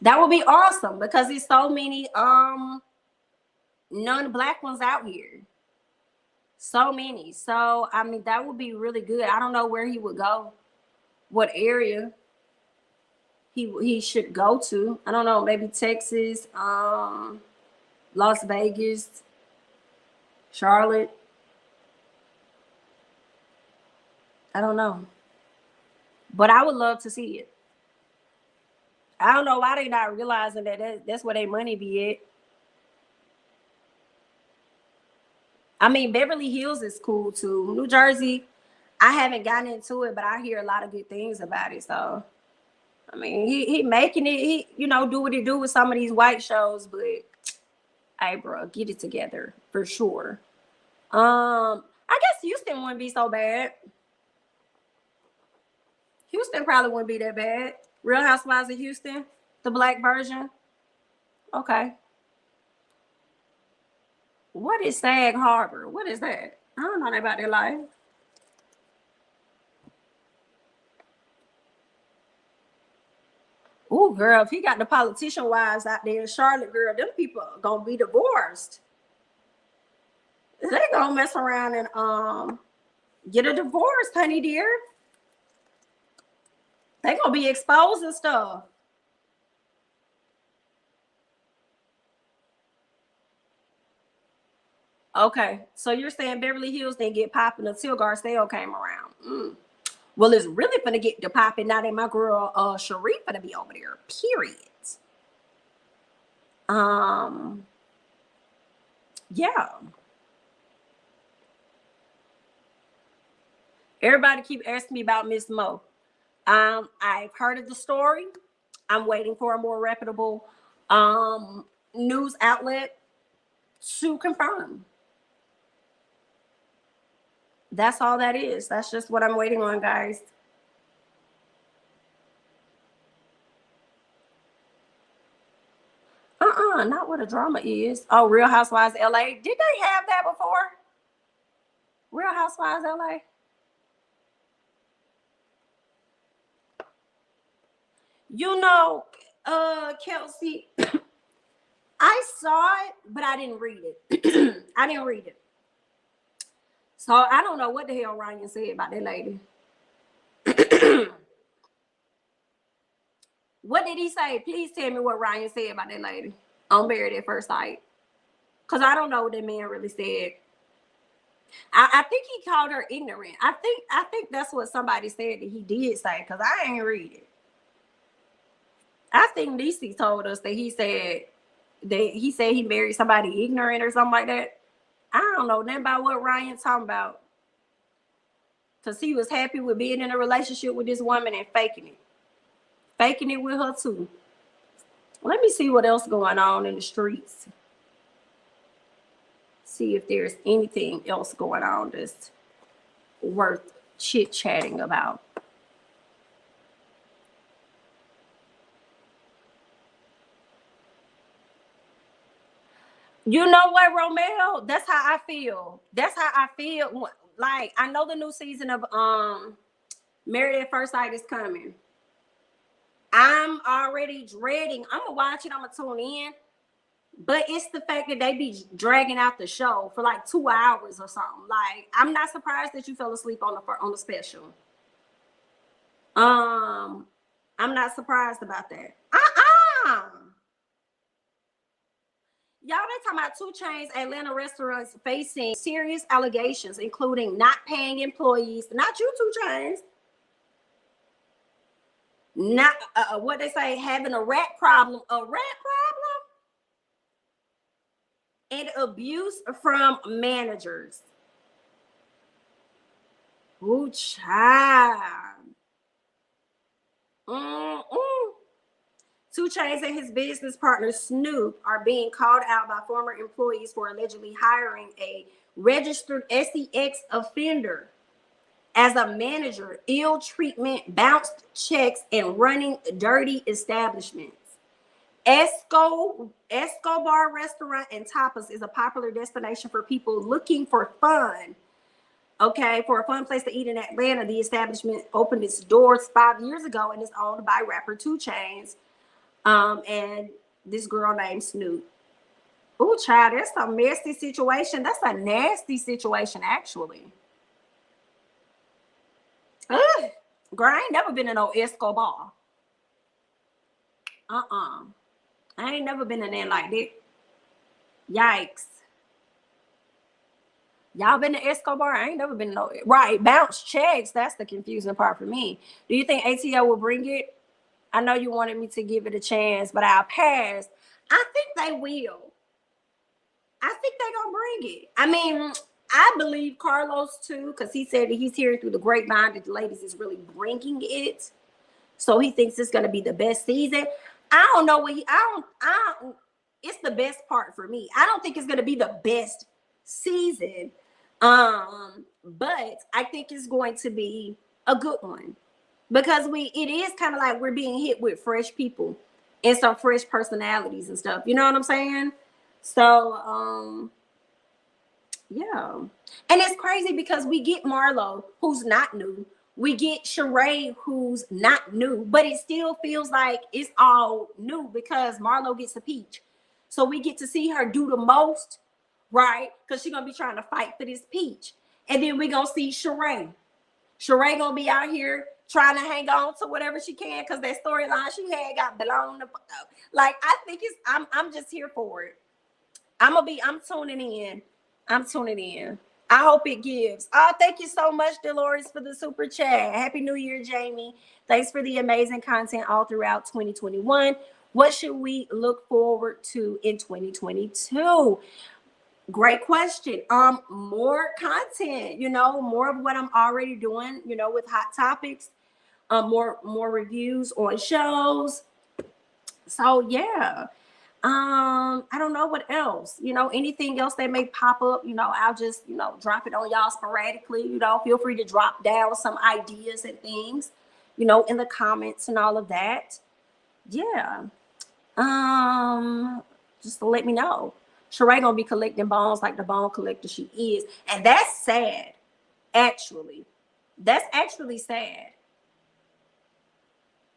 That would be awesome because there's so many non-black ones out here. So many. So I mean that would be really good. I don't know where he would go, what area he should go to. I don't know, maybe Texas, Las Vegas, Charlotte. I don't know. But I would love to see it. I don't know why they not realizing that's where their money be at. I mean, Beverly Hills is cool too. New Jersey, I haven't gotten into it, but I hear a lot of good things about it. So I mean, he making it. He do what he do with some of these white shows, but hey, bro, get it together for sure. I guess Houston wouldn't be so bad. Houston probably wouldn't be that bad. Real Housewives of Houston, the black version. Okay. What is Sag Harbor? What is that? I don't know about their life. Oh, girl, if he got the politician wives out there in Charlotte, girl, them people are gonna be divorced. They gonna mess around and get a divorce, honey dear. They gonna be exposed and stuff. Okay, so you're saying Beverly Hills didn't get popping until Garcelle came around. Well, it's really gonna get to popping now that my girl Sharif gonna be over there. Period. Yeah. Everybody keep asking me about Miss Mo. I've heard of the story. I'm waiting for a more reputable news outlet to confirm. That's all that is. That's just what I'm waiting on, guys. Not what a drama is. Oh, Real Housewives LA. Did they have that before? Real Housewives LA. You know, Kelsey, I saw it, but I didn't read it. I didn't read it. So I don't know what the hell Ryan said about that lady. What did he say? Please tell me what Ryan said about that lady on Married at First Sight. Because I don't know what that man really said. I think he called her ignorant. I think that's what somebody said that he did say, because I ain't read it. I think Niecy told us that he said he married somebody ignorant or something like that. I don't know nothing about what Ryan's talking about. Because he was happy with being in a relationship with this woman and faking it. Faking it with her too. Let me see what else going on in the streets. See if there's anything else going on that's worth chit-chatting about. You know what, Romeo? That's how I feel. That's how I feel. Like, I know the new season of Married at First Sight is coming. I'm already dreading. I'm gonna watch it. I'm gonna tune in. But it's the fact that they be dragging out the show for like 2 hours or something. Like, I'm not surprised that you fell asleep on the special. I'm not surprised about that. Y'all, they talking about 2 Chainz Atlanta restaurants facing serious allegations, including not paying employees. Not you, 2 Chainz. Not what they say, having a rat problem. A rat problem? And abuse from managers. Ooh, child. 2 Chainz and his business partner Snoop are being called out by former employees for allegedly hiring a registered sex offender as a manager, ill treatment, bounced checks, and running dirty establishments. Escobar Restaurant and Tapas is a popular destination for people looking for fun. Okay, for a fun place to eat in Atlanta. The establishment opened its doors 5 years ago and is owned by rapper 2 Chainz. And this girl named Snoop. Oh, child, that's a messy situation. That's a nasty situation, actually. Ugh. Girl, I ain't never been in no Escobar. I ain't never been in there like that. Yikes. Y'all been to Escobar? I ain't never been to no. Right, bounce checks. That's the confusing part for me. Do you think ATL will bring it? I know you wanted me to give it a chance, but I'll pass. I think they will. I think they're going to bring it. I mean, I believe Carlos too, because he said that he's hearing through the grapevine that the ladies is really bringing it. So he thinks it's going to be the best season. I don't know what it's the best part for me. I don't think it's going to be the best season. But I think it's going to be a good one. Because it is kind of like we're being hit with fresh people and some fresh personalities and stuff. You know what I'm saying? So, yeah. And it's crazy because we get Marlo, who's not new. We get Sheree, who's not new. But it still feels like it's all new because Marlo gets a peach. So we get to see her do the most, right? Because she's going to be trying to fight for this peach. And then we're going to see Sheree. Sheree going to be out here trying to hang on to whatever she can because that storyline she had got blown up. Like, I think I'm just here for it. I'm tuning in. I'm tuning in. I hope it gives. Oh, thank you so much, Dolores, for the super chat. Happy New Year, Jamie. Thanks for the amazing content all throughout 2021. What should we look forward to in 2022? Great question. More content, more of what I'm already doing, with hot topics, more reviews on shows. So yeah. I don't know what else, anything else that may pop up, I'll just, drop it on y'all sporadically, feel free to drop down some ideas and things, in the comments and all of that. Yeah. Just to let me know. Sheree gonna be collecting bones like the bone collector she is. And that's sad, actually. That's actually sad.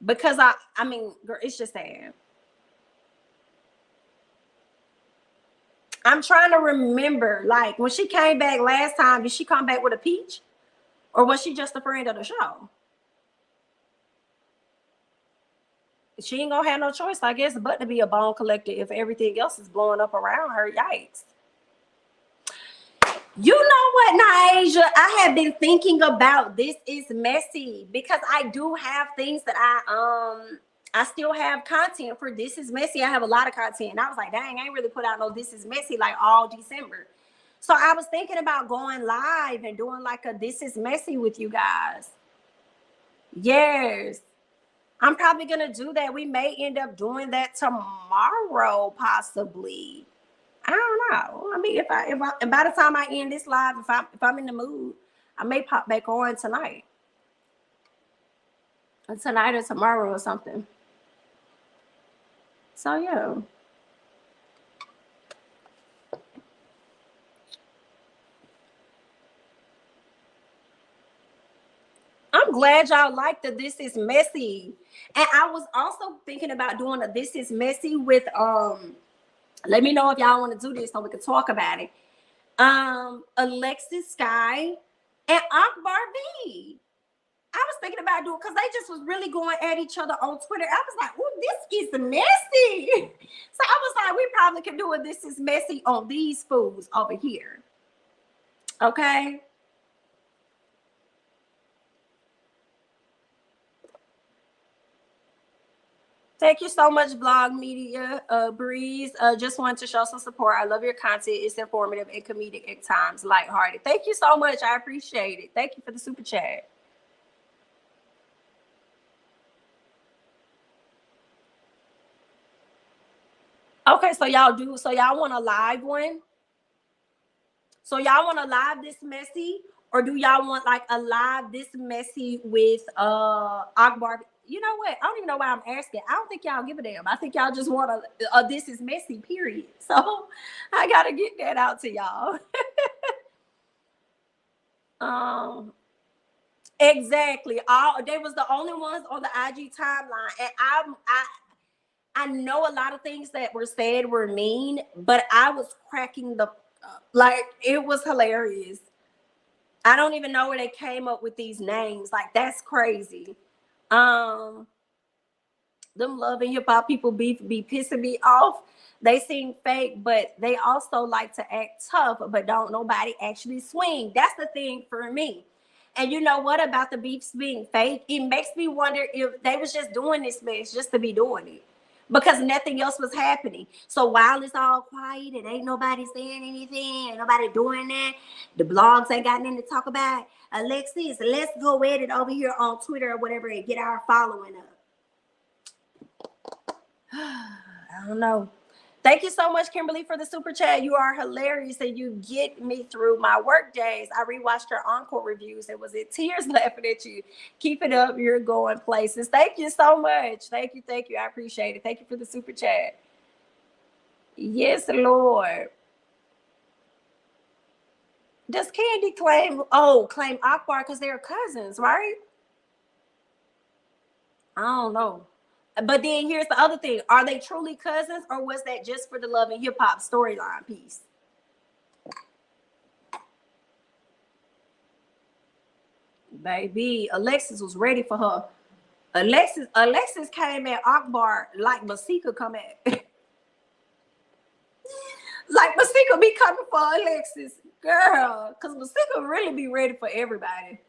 Because I mean, girl, it's just sad. I'm trying to remember, like, when she came back last time, did she come back with a peach? Or was she just a friend of the show? She ain't gonna have no choice, I guess, but to be a bone collector if everything else is blowing up around her. Yikes. You know what, Naija? I have been thinking about This Is Messy because I do have things that I still have content for This Is Messy. I have a lot of content. And I was like, dang, I ain't really put out no This Is Messy like all December. So I was thinking about going live and doing like a This Is Messy with you guys. Yes. I'm probably gonna do that. We may end up doing that tomorrow, possibly. I don't know. I mean, if I by the time I end this live, if I'm in the mood, I may pop back on tonight. Or tonight or tomorrow or something. So yeah. I'm glad y'all like the This Is Messy. And I was also thinking about doing a This Is Messy with let me know if y'all want to do this so we can talk about it. Alexis Sky and Akbar V. I was thinking about doing because they just was really going at each other on Twitter. I was like, oh, this is messy. So I was like, we probably could do a This Is Messy on these fools over here. Okay. Thank you so much, Vlog Media Breeze. Just wanted to show some support. I love your content. It's informative and comedic at times, lighthearted. Thank you so much. I appreciate it. Thank you for the super chat. Okay, so y'all want a live one? So y'all want a live This Messy? Or do y'all want like a live This Messy with Akbar? You know what? I don't even know why I'm asking. I don't think y'all give a damn. I think y'all just want a This Is Messy, period. So I gotta get that out to y'all. Exactly. They was the only ones on the IG timeline, and I know a lot of things that were said were mean, but I was cracking the like it was hilarious. I don't even know where they came up with these names. Like that's crazy. Them Love and Hip Hop people be pissing me off. They seem fake, but they also like to act tough, but don't nobody actually swing. That's the thing for me. And you know what about the beefs being fake? It makes me wonder if they was just doing this mess just to be doing it because nothing else was happening. So while it's all quiet and ain't nobody saying anything, ain't nobody doing that, the blogs ain't got nothing to talk about. Alexis, let's go at it over here on Twitter or whatever and get our following up. I don't know. Thank you so much, Kimberly, for the super chat. You are hilarious and you get me through my work days. I rewatched your encore reviews. It was in tears laughing at you. Keep it up. You're going places. Thank you so much. Thank you. Thank you. I appreciate it. Thank you for the super chat. Yes, Lord. Does Candy claim Akbar because they're cousins, right? I don't know. But then here's the other thing. Are they truly cousins or was that just for the Love and Hip Hop storyline piece? Baby, Alexis was ready for her. Alexis came at Akbar like Masika come at. Like Masika be coming for Alexis. Girl, because Masika really be ready for everybody.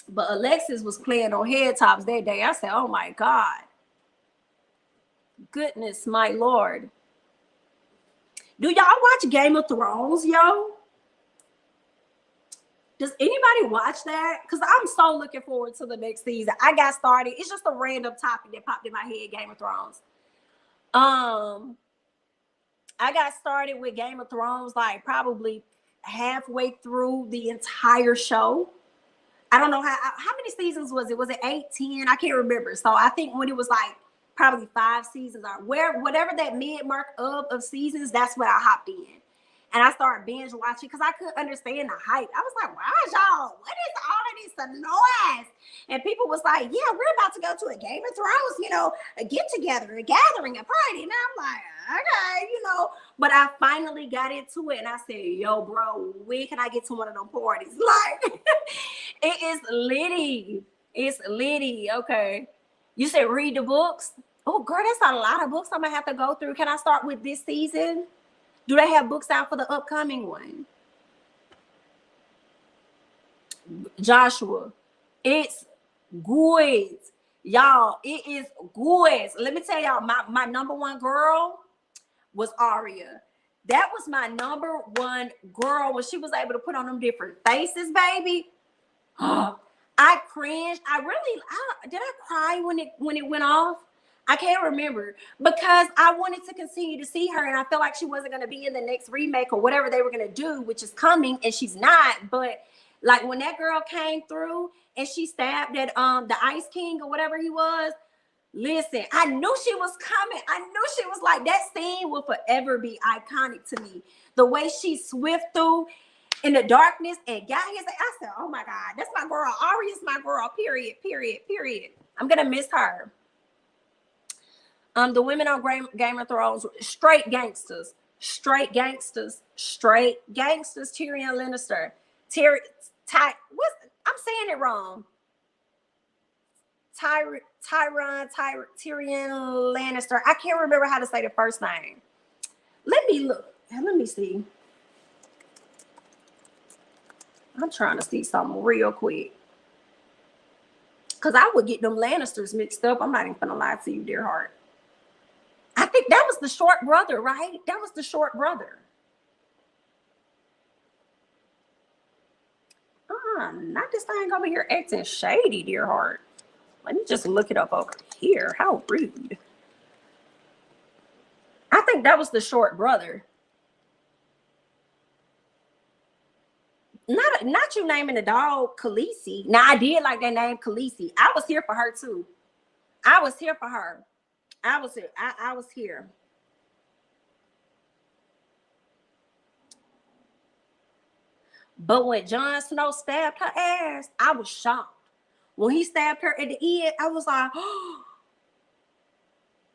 But Alexis was playing on head tops that day. I said, oh my God. Goodness, my Lord. Do y'all watch Game of Thrones, yo? Does anybody watch that? Because I'm so looking forward to the next season. I got started. It's just a random topic that popped in my head, Game of Thrones. Um, I got started with Game of Thrones like probably halfway through the entire show. I don't know how many seasons was it? Was it 8, 10? I can't remember. So I think when it was like probably 5 seasons or whatever that mid mark of seasons, that's where I hopped in. And I started binge watching because I couldn't understand the hype. I was like, wow, y'all, what is all of this noise? And people was like, yeah, we're about to go to a Game of Thrones, a get together, a gathering, a party. And I'm like, okay. But I finally got into it and I said, yo, bro, when can I get to one of them parties? Like, it is litty. It's litty. Okay. You said read the books. Oh, girl, that's a lot of books I'm going to have to go through. Can I start with this season? Do they have books out for the upcoming one? Joshua, it's good. Y'all, it is good. Let me tell y'all, my number one girl was Aria. That was my number one girl when she was able to put on them different faces, baby. I cringed. Did I cry when it went off? I can't remember because I wanted to continue to see her and I felt like she wasn't going to be in the next remake or whatever they were going to do, which is coming, and she's not. But like when that girl came through and she stabbed at the Ice King or whatever he was, listen, I knew she was coming. I knew she was like, that scene will forever be iconic to me. The way she swift through in the darkness and got his, I said, oh my God, that's my girl. Aria's my girl, period. I'm going to miss her. The women on Game of Thrones, straight gangsters. Tyrion Lannister. I'm saying it wrong. Tyrion Lannister. I can't remember how to say the first name. Let me look. Let me see. I'm trying to see something real quick. Because I would get them Lannisters mixed up. I'm not even going to lie to you, dear heart. I think that was the short brother, right? That was the short brother. Not this thing over here acting shady, dear heart. Let me just look it up over here. How rude. I think that was the short brother. Not you naming the dog Khaleesi. Now, I did like that name, Khaleesi. I was here for her, too. I was here for her. I was here. I was here. But when Jon Snow stabbed her ass, I was shocked. When he stabbed her at the end, I was like, oh,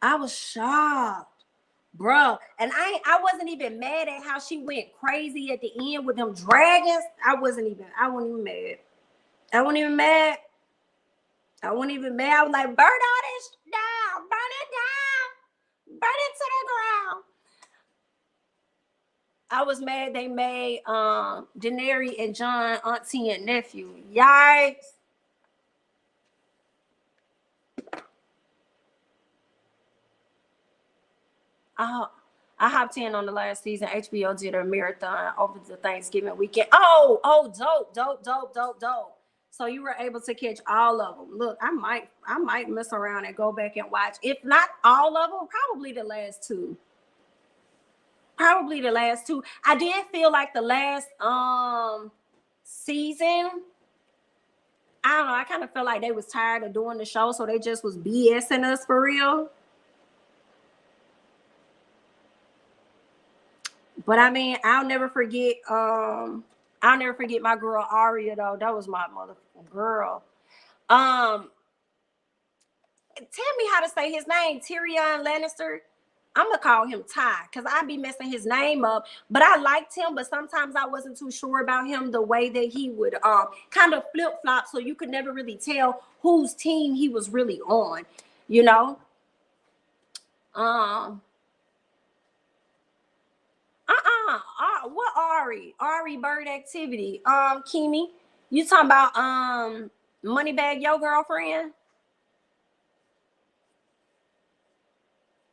I was shocked, bro. And I wasn't even mad at how she went crazy at the end with them dragons. I wasn't even mad. I wasn't even mad. I was like, burn all this down. Burn it down. Burn it to the ground. I was mad they made Daenerys and Jon auntie and nephew. Yikes. I hopped in on the last season. HBO did a marathon over the Thanksgiving weekend. Oh, dope. So you were able to catch all of them. Look, I might mess around and go back and watch. If not all of them, probably the last two. I did feel like the last season, I don't know, I kind of felt like they was tired of doing the show, so they just was BSing us for real. But I mean, I'll never forget my girl Aria though. That was my motherfucking girl. Tell me how to say his name. Tyrion Lannister. I'm gonna call him Ty because I be messing his name up. But I liked him, but sometimes I wasn't too sure about him, the way that he would kind of flip-flop, so you could never really tell whose team he was really on, you know. What Ari Bird activity? Kimi, you talking about Moneybag Yo Girlfriend?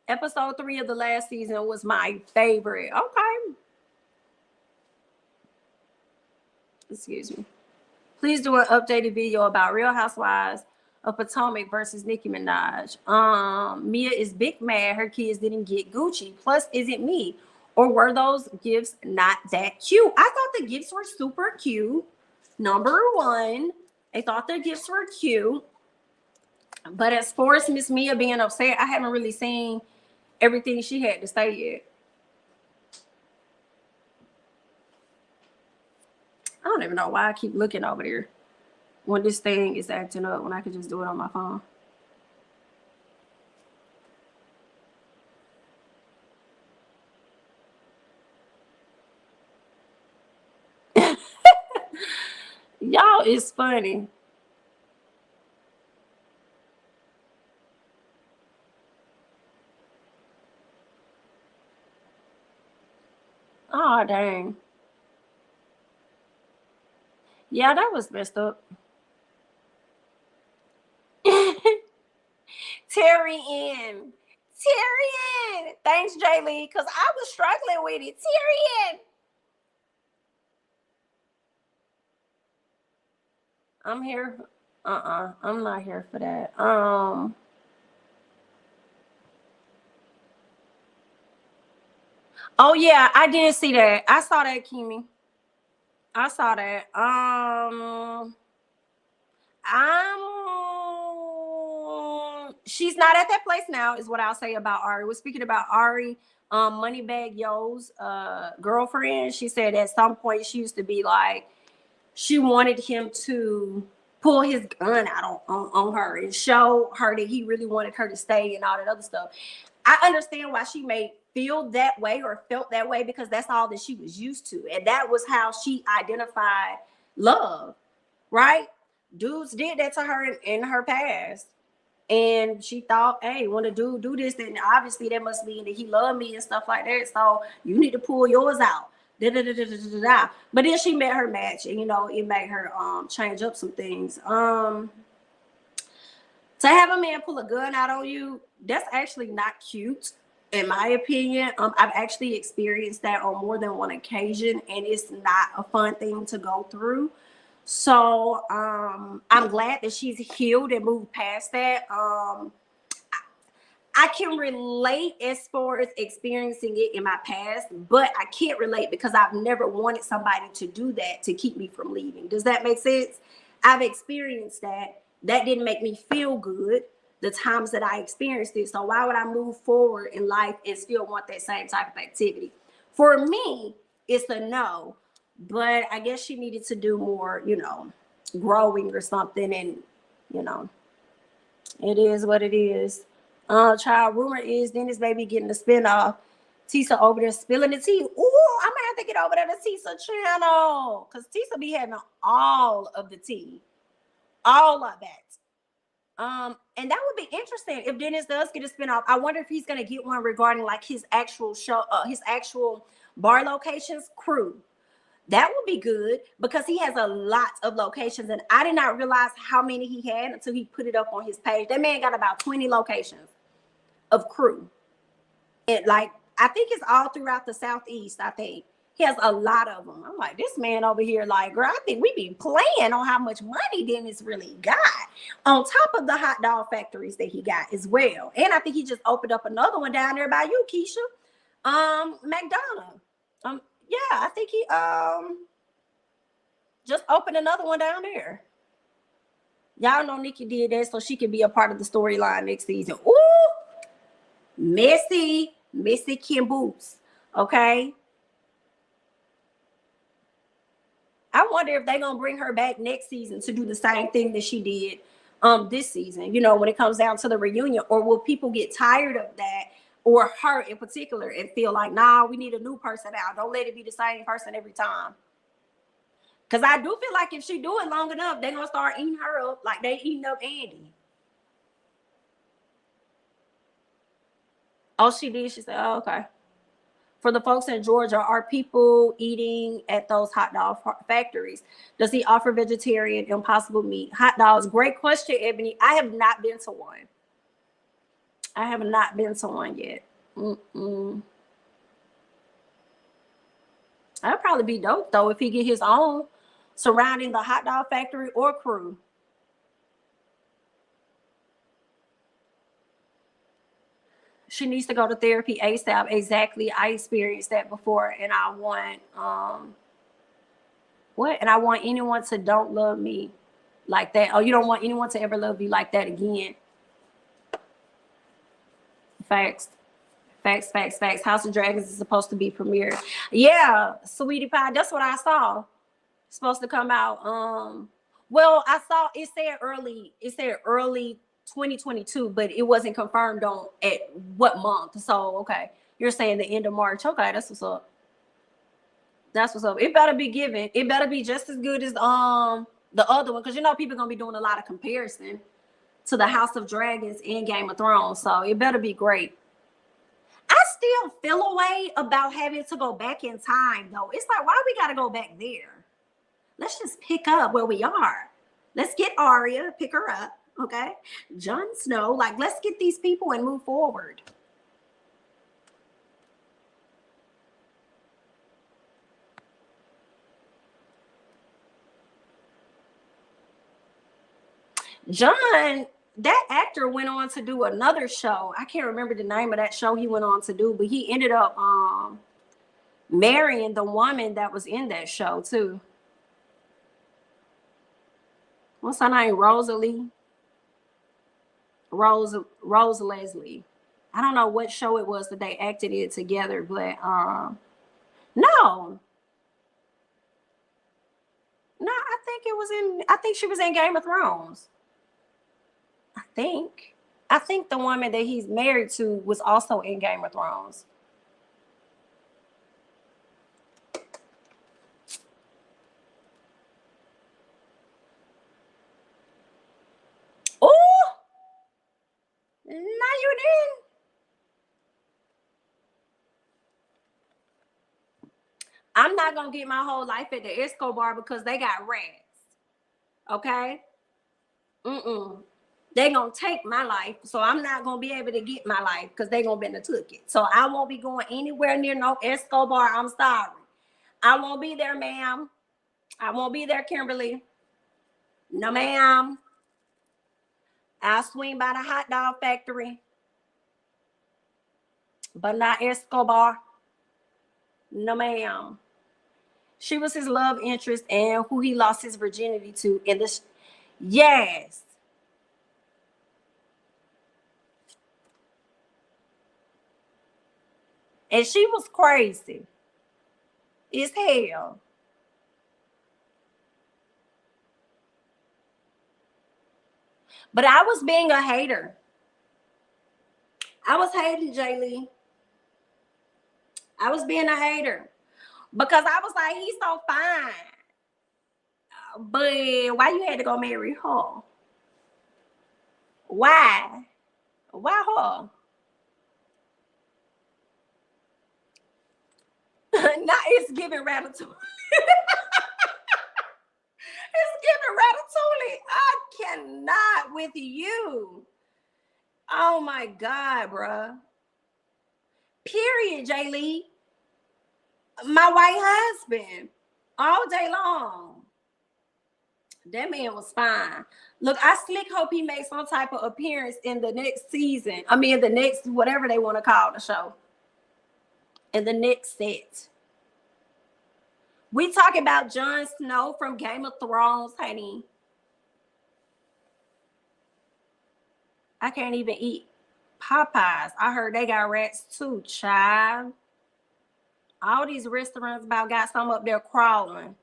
Episode 3 of the last season was my favorite. Okay. Excuse me. Please do an updated video about Real Housewives of Potomac versus Nicki Minaj. Mia is big mad her kids didn't get Gucci. Plus, is it me? Or were those gifts not that cute? I thought the gifts were super cute. Number one, I thought the gifts were cute. But as far as Miss Mia being upset, I haven't really seen everything she had to say yet. I don't even know why I keep looking over there when this thing is acting up when I could just do it on my phone. Y'all is funny. Oh, dang. Yeah, that was messed up. Terry in. Terry in. Thanks, Jay Lee, because I was struggling with it. Terry in. I'm here. I'm not here for that. Oh yeah, I did see that. I saw that, Kimi. I saw that. She's not at that place now, is what I'll say about Ari. We're speaking about Ari, Moneybag Yo's girlfriend. She said at some point she used to be like, she wanted him to pull his gun out on her and show her that he really wanted her to stay and all that other stuff. I understand why she may feel that way or felt that way, because that's all that she was used to. And that was how she identified love, right? Dudes did that to her in her past. And she thought, hey, when a dude do this, then obviously that must mean that he loved me and stuff like that. So you need to pull yours out. Da, da, da, da, da, da, da. But then she met her match, and it made her change up some things. To have a man pull a gun out on you, that's actually not cute, in my opinion. I've actually experienced that on more than one occasion, and it's not a fun thing to go through. So I'm glad that she's healed and moved past that. I can relate as far as experiencing it in my past, but I can't relate because I've never wanted somebody to do that to keep me from leaving. Does that make sense? I've experienced that. That didn't make me feel good the times that I experienced it. So why would I move forward in life and still want that same type of activity? For me, it's a no. But I guess she needed to do more, growing or something. And, it is what it is. Child, rumor is Dennis Baby getting the spinoff. Tisa over there spilling the tea. Ooh, I'm gonna have to get over there to Tisa channel, because Tisa be having all of the tea, all of that. And that would be interesting if Dennis does get a spinoff. I wonder if he's gonna get one regarding like his actual show, his actual bar locations crew. That would be good because he has a lot of locations, and I did not realize how many he had until he put it up on his page. That man got about 20 locations of crew. And like, I think it's all throughout the Southeast. I think he has a lot of them. I'm like, this man over here, like, girl, I think we be playing on how much money Dennis really got, on top of the hot dog factories that he got as well. And I think he just opened up another one down there by you, Keisha, McDonough. Yeah, I think he just opened another one down there. Y'all know Nikki did that so she could be a part of the storyline next season. Ooh, Missy Kim Boots. Okay. I wonder if they're gonna bring her back next season to do the same thing that she did this season, when it comes down to the reunion, or will people get tired of that, or her in particular, and feel like, nah, we need a new person out. Don't let it be the same person every time. Because I do feel like if she do it long enough, they're gonna start eating her up like they eating up Andy. Oh, she did. She said, oh, okay. For the folks in Georgia, are people eating at those hot dog factories? Does he offer vegetarian impossible meat hot dogs? Great question, Ebony. I have not been to one. I have not been to one yet. That'd probably be dope though if he get his own surrounding the hot dog factory or crew. She needs to go to therapy ASAP. Exactly. I experienced that before, and I want what? And I want anyone to don't love me like that. Oh, you don't want anyone to ever love you like that again. Facts. Facts, facts, facts. House of Dragons is supposed to be premiered. Yeah, Sweetie Pie. That's what I saw. It's supposed to come out. Well, I saw it said early. It said early 2022, but it wasn't confirmed on at what month. So okay, you're saying the end of March. Okay, that's what's up. That's what's up. It better be given. It better be just as good as the other one, because you know people gonna be doing a lot of comparison to the House of Dragons and Game of Thrones. So it better be great. I still feel a way about having to go back in time, though. It's like, why we got to go back there? Let's just pick up where we are. Let's get Arya, pick her up, okay? Jon Snow, like, let's get these people and move forward. John, that actor went on to do another show. I can't remember the name of that show he went on to do, but he ended up marrying the woman that was in that show too. What's her name? Rosalie? Rose Leslie. I don't know what show it was that they acted it together, but no. No, I think she was in Game of Thrones. I think. I think the woman that he's married to was also in Game of Thrones. Oh, now you didn't. I'm not gonna get my whole life at the Escobar because they got rats. Okay. They gonna take my life, so I'm not gonna be able to get my life because they gonna be to took it. So I won't be going anywhere near no Escobar. I'm sorry. I won't be there, ma'am. I won't be there, Kimberly. No, ma'am. I'll swing by the hot dog factory, but not Escobar. No, ma'am. She was his love interest and who he lost his virginity to in this. Yes. And she was crazy. As hell. But I was being a hater. I was hating Jay Lee. I was being a hater because I was like, he's so fine. But why you had to go marry her? Why? Why her? Now it's giving ratatouille. It's giving ratatouille. I cannot with you. Oh my God, bruh. Period, Jay Lee. My white husband. All day long. That man was fine. Look, I slick hope he makes some type of appearance in the next season. I mean, the next, whatever they want to call the show. In the next set. We talking about Jon Snow from Game of Thrones, honey. I can't even eat Popeyes. I heard they got rats too, child. All these restaurants about got some up there crawling.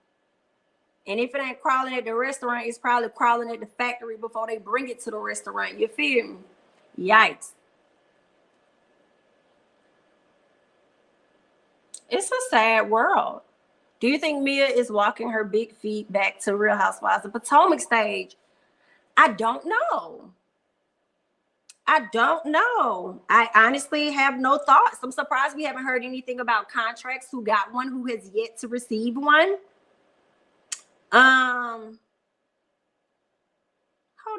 And if it ain't crawling at the restaurant, it's probably crawling at the factory before they bring it to the restaurant. You feel me? Yikes. It's a sad world. Do you think Mia is walking her big feet back to Real Housewives of Potomac stage? I don't know. I don't know. I honestly have no thoughts. I'm surprised we haven't heard anything about contracts, who got one, who has yet to receive one. Hold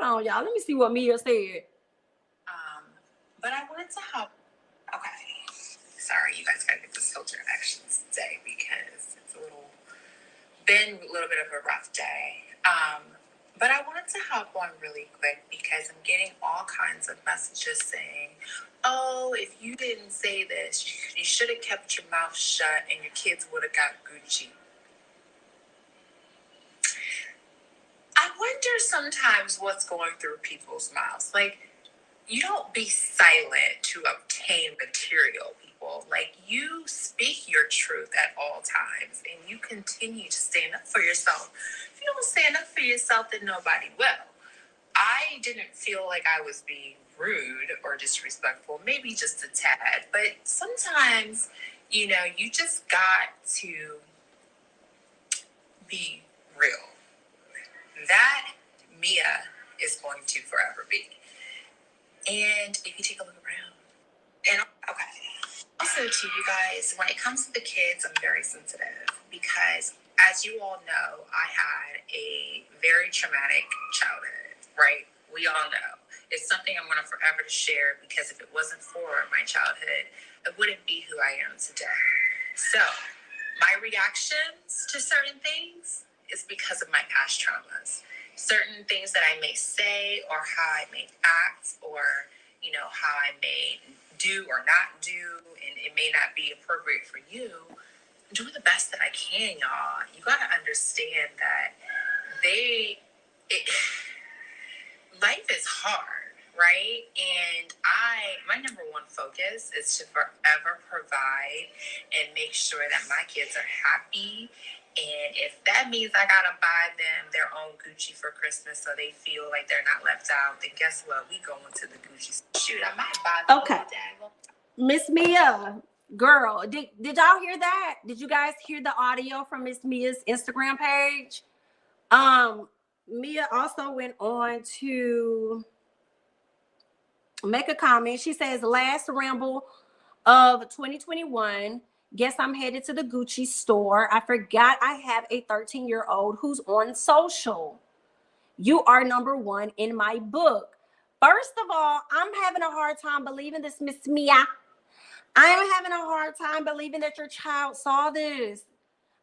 on, y'all. Let me see what Mia said. But I wanted to help. Okay. Sorry, you guys gotta get this filter actions today because it's been a little bit of a rough day. But I wanted to hop on really quick because I'm getting all kinds of messages saying, oh, if you didn't say this, you should have kept your mouth shut and your kids would have got Gucci. I wonder sometimes what's going through people's mouths. Like, you don't be silent to obtain material, people. Like, you speak your truth at all times and you continue to stand up for yourself. If you don't stand up for yourself, then nobody will. I didn't feel like I was being rude or disrespectful, maybe just a tad, but sometimes, you just got to be real. That Mia is going to forever be. And if you take a look around, and okay. Also, to you guys, when it comes to the kids, I'm very sensitive because, as you all know, I had a very traumatic childhood, right? We all know. It's something I'm going to forever share because if it wasn't for my childhood, I wouldn't be who I am today. So, my reactions to certain things is because of my past traumas. Certain things that I may say or how I may act or, how I may do or not do, and it may not be appropriate for you. Do the best that I can, y'all. You got to understand that life is hard, right? And my number one focus is to forever provide and make sure that my kids are happy. And if that means I gotta buy them their own Gucci for Christmas so they feel like they're not left out, then guess what? We going to the Gucci. Shoot, I might buy them. Okay. Miss Mia, girl, did y'all hear that? Did you guys hear the audio from Miss Mia's Instagram page? Mia also went on to make a comment. She says, last ramble of 2021. Guess I'm headed to the Gucci store. I forgot I have a 13-year-old who's on social. You are number one in my book. First of all, I'm having a hard time believing this, Miss Mia. I'm having a hard time believing that your child saw this.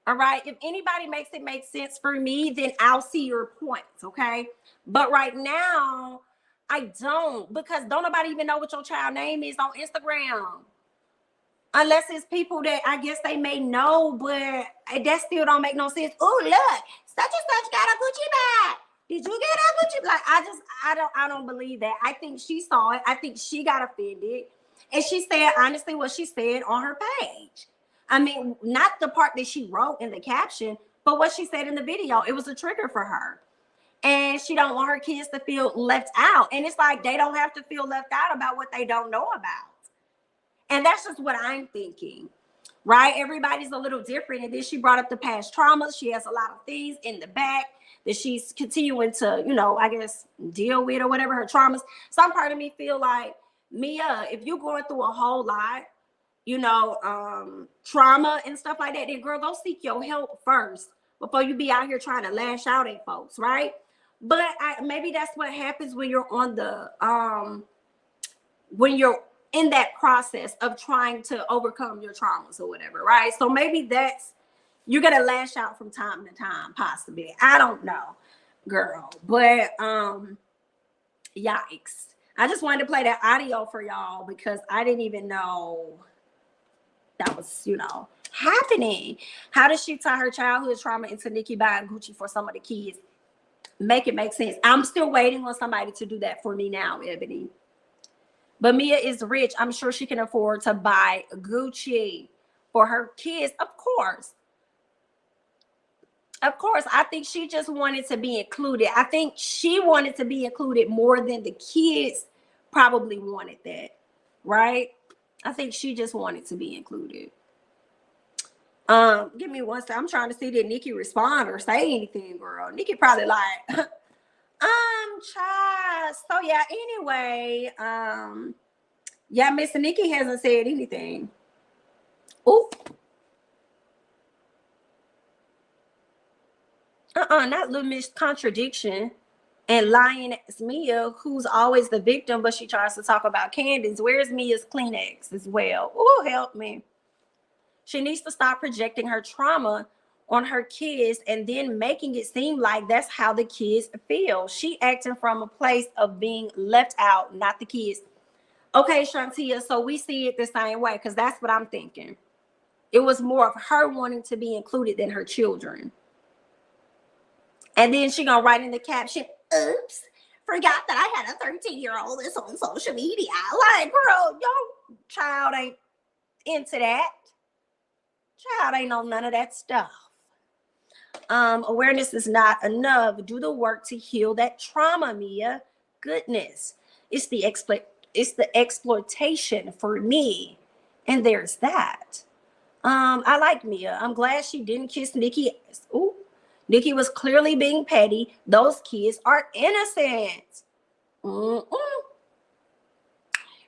All right. If anybody makes it make sense for me, then I'll see your points. Okay. But right now, I don't, because don't nobody even know what your child name is on Instagram. Unless it's people that I guess they may know, but that still don't make no sense. Oh, look, such and such got a Gucci bag. Did you get a Gucci? Like, I don't believe that. I think she saw it. I think she got offended. And she said, honestly, what she said on her page. I mean, not the part that she wrote in the caption, but what she said in the video. It was a trigger for her. And she don't want her kids to feel left out. And it's like, they don't have to feel left out about what they don't know about. And that's just what I'm thinking, right? Everybody's a little different. And then she brought up the past traumas. She has a lot of things in the back that she's continuing to, I guess, deal with or whatever, her traumas. Some part of me feel like, Mia, if you're going through a whole lot, trauma and stuff like that, then girl, go seek your help first before you be out here trying to lash out at folks, right? But maybe that's what happens when you're on the, when you're in that process of trying to overcome your traumas or whatever, right? So maybe you're gonna lash out from time to time, possibly. I don't know, girl. But yikes. I just wanted to play that audio for y'all because I didn't even know that was, happening. How does she tie her childhood trauma into Nicki buying Gucci for some of the kids? Make it make sense. I'm still waiting on somebody to do that for me now, Ebony. But Mia is rich. I'm sure she can afford to buy Gucci for her kids. Of course. Of course. I think she just wanted to be included. I think she wanted to be included more than the kids probably wanted that. Right? I think she just wanted to be included. Give me one second. I'm trying to see did Nicki respond or say anything, girl. Nicki probably like child. So yeah, anyway, yeah, Miss Nicki hasn't said anything. Ooh. Not little Miss Contradiction and lying as Mia, who's always the victim, but she tries to talk about Candace. Where's Mia's Kleenex as well? Oh, help me. She needs to stop projecting her trauma on her kids and then making it seem like that's how the kids feel. She acting from a place of being left out, not the kids. Okay, Shantia, so we see it the same way, because that's what I'm thinking. It was more of her wanting to be included than her children. And then she gonna write in the caption, oops, forgot that I had a 13-year-old that's on social media. Like, girl, your child ain't into that. Child ain't on none of that stuff. Awareness is not enough. Do the work to heal that trauma, Mia. Goodness. It's the exploitation for me. And there's that. I like Mia. I'm glad she didn't kiss Nikki. Ooh. Nikki was clearly being petty. Those kids are innocent. Mm-mm.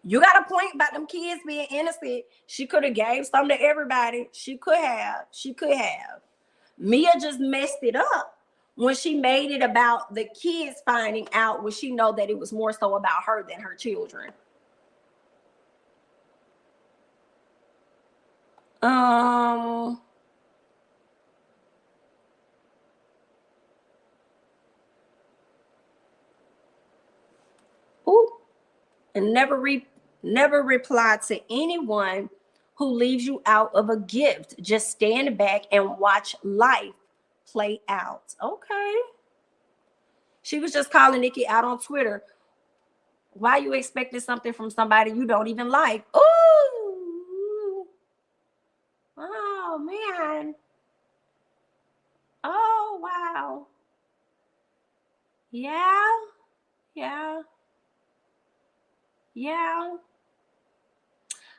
You got a point about them kids being innocent. She could have gave some to everybody. She could have. Mia just messed it up when she made it about the kids finding out, when she know that it was more so about her than her children. Ooh, and never reply to anyone who leaves you out of a gift. Just stand back and watch life play out. Okay. She was just calling Nikki out on Twitter. Why you expecting something from somebody you don't even like? Ooh. Oh, man. Oh, wow. Yeah.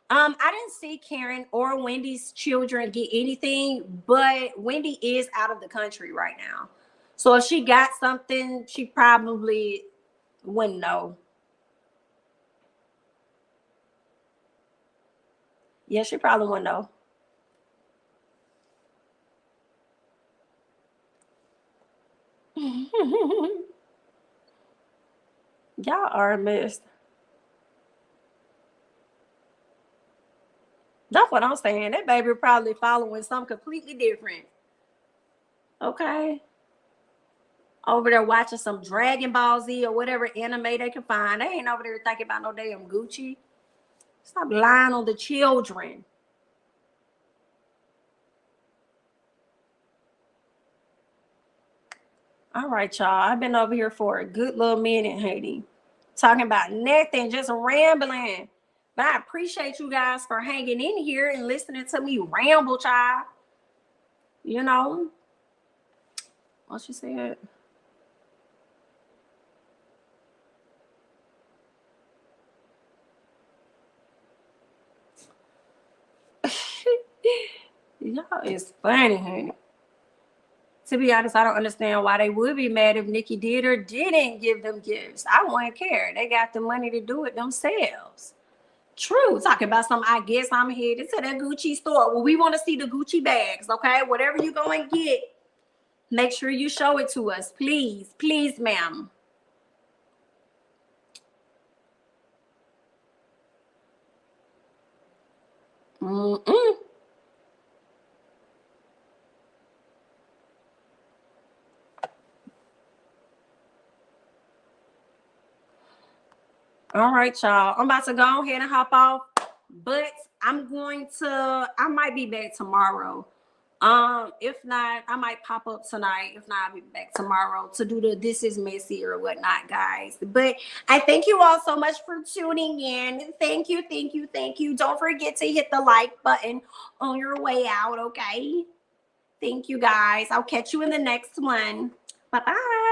I didn't see Karen or Wendy's children get anything, but Wendy is out of the country right now. So if she got something, she probably wouldn't know. Yeah, she probably wouldn't know. Y'all are a mess. That's what I'm saying. That baby probably following something completely different. Okay. Over there watching some Dragon Ball Z or whatever anime they can find. They ain't over there thinking about no damn Gucci. Stop lying on the children. All right, y'all. I've been over here for a good little minute, Haiti. Talking about nothing, just rambling. But I appreciate you guys for hanging in here and listening to me ramble, child. You know what she said? Y'all is funny, honey. To be honest, I don't understand why they would be mad if Nikki did or didn't give them gifts. I wouldn't care. They got the money to do it themselves. True. Talking about some, I guess I'm headed to that Gucci store. Well, we want to see the Gucci bags, okay? Whatever you go and get, make sure you show it to us. Please. Please, ma'am. Mm-mm. All right, y'all. I'm about to go ahead and hop off, but I might be back tomorrow. If not, I might pop up tonight. If not, I'll be back tomorrow to do the This Is Messy or whatnot, guys. But I thank you all so much for tuning in. Thank you. Don't forget to hit the like button on your way out, okay? Thank you, guys. I'll catch you in the next one. Bye-bye.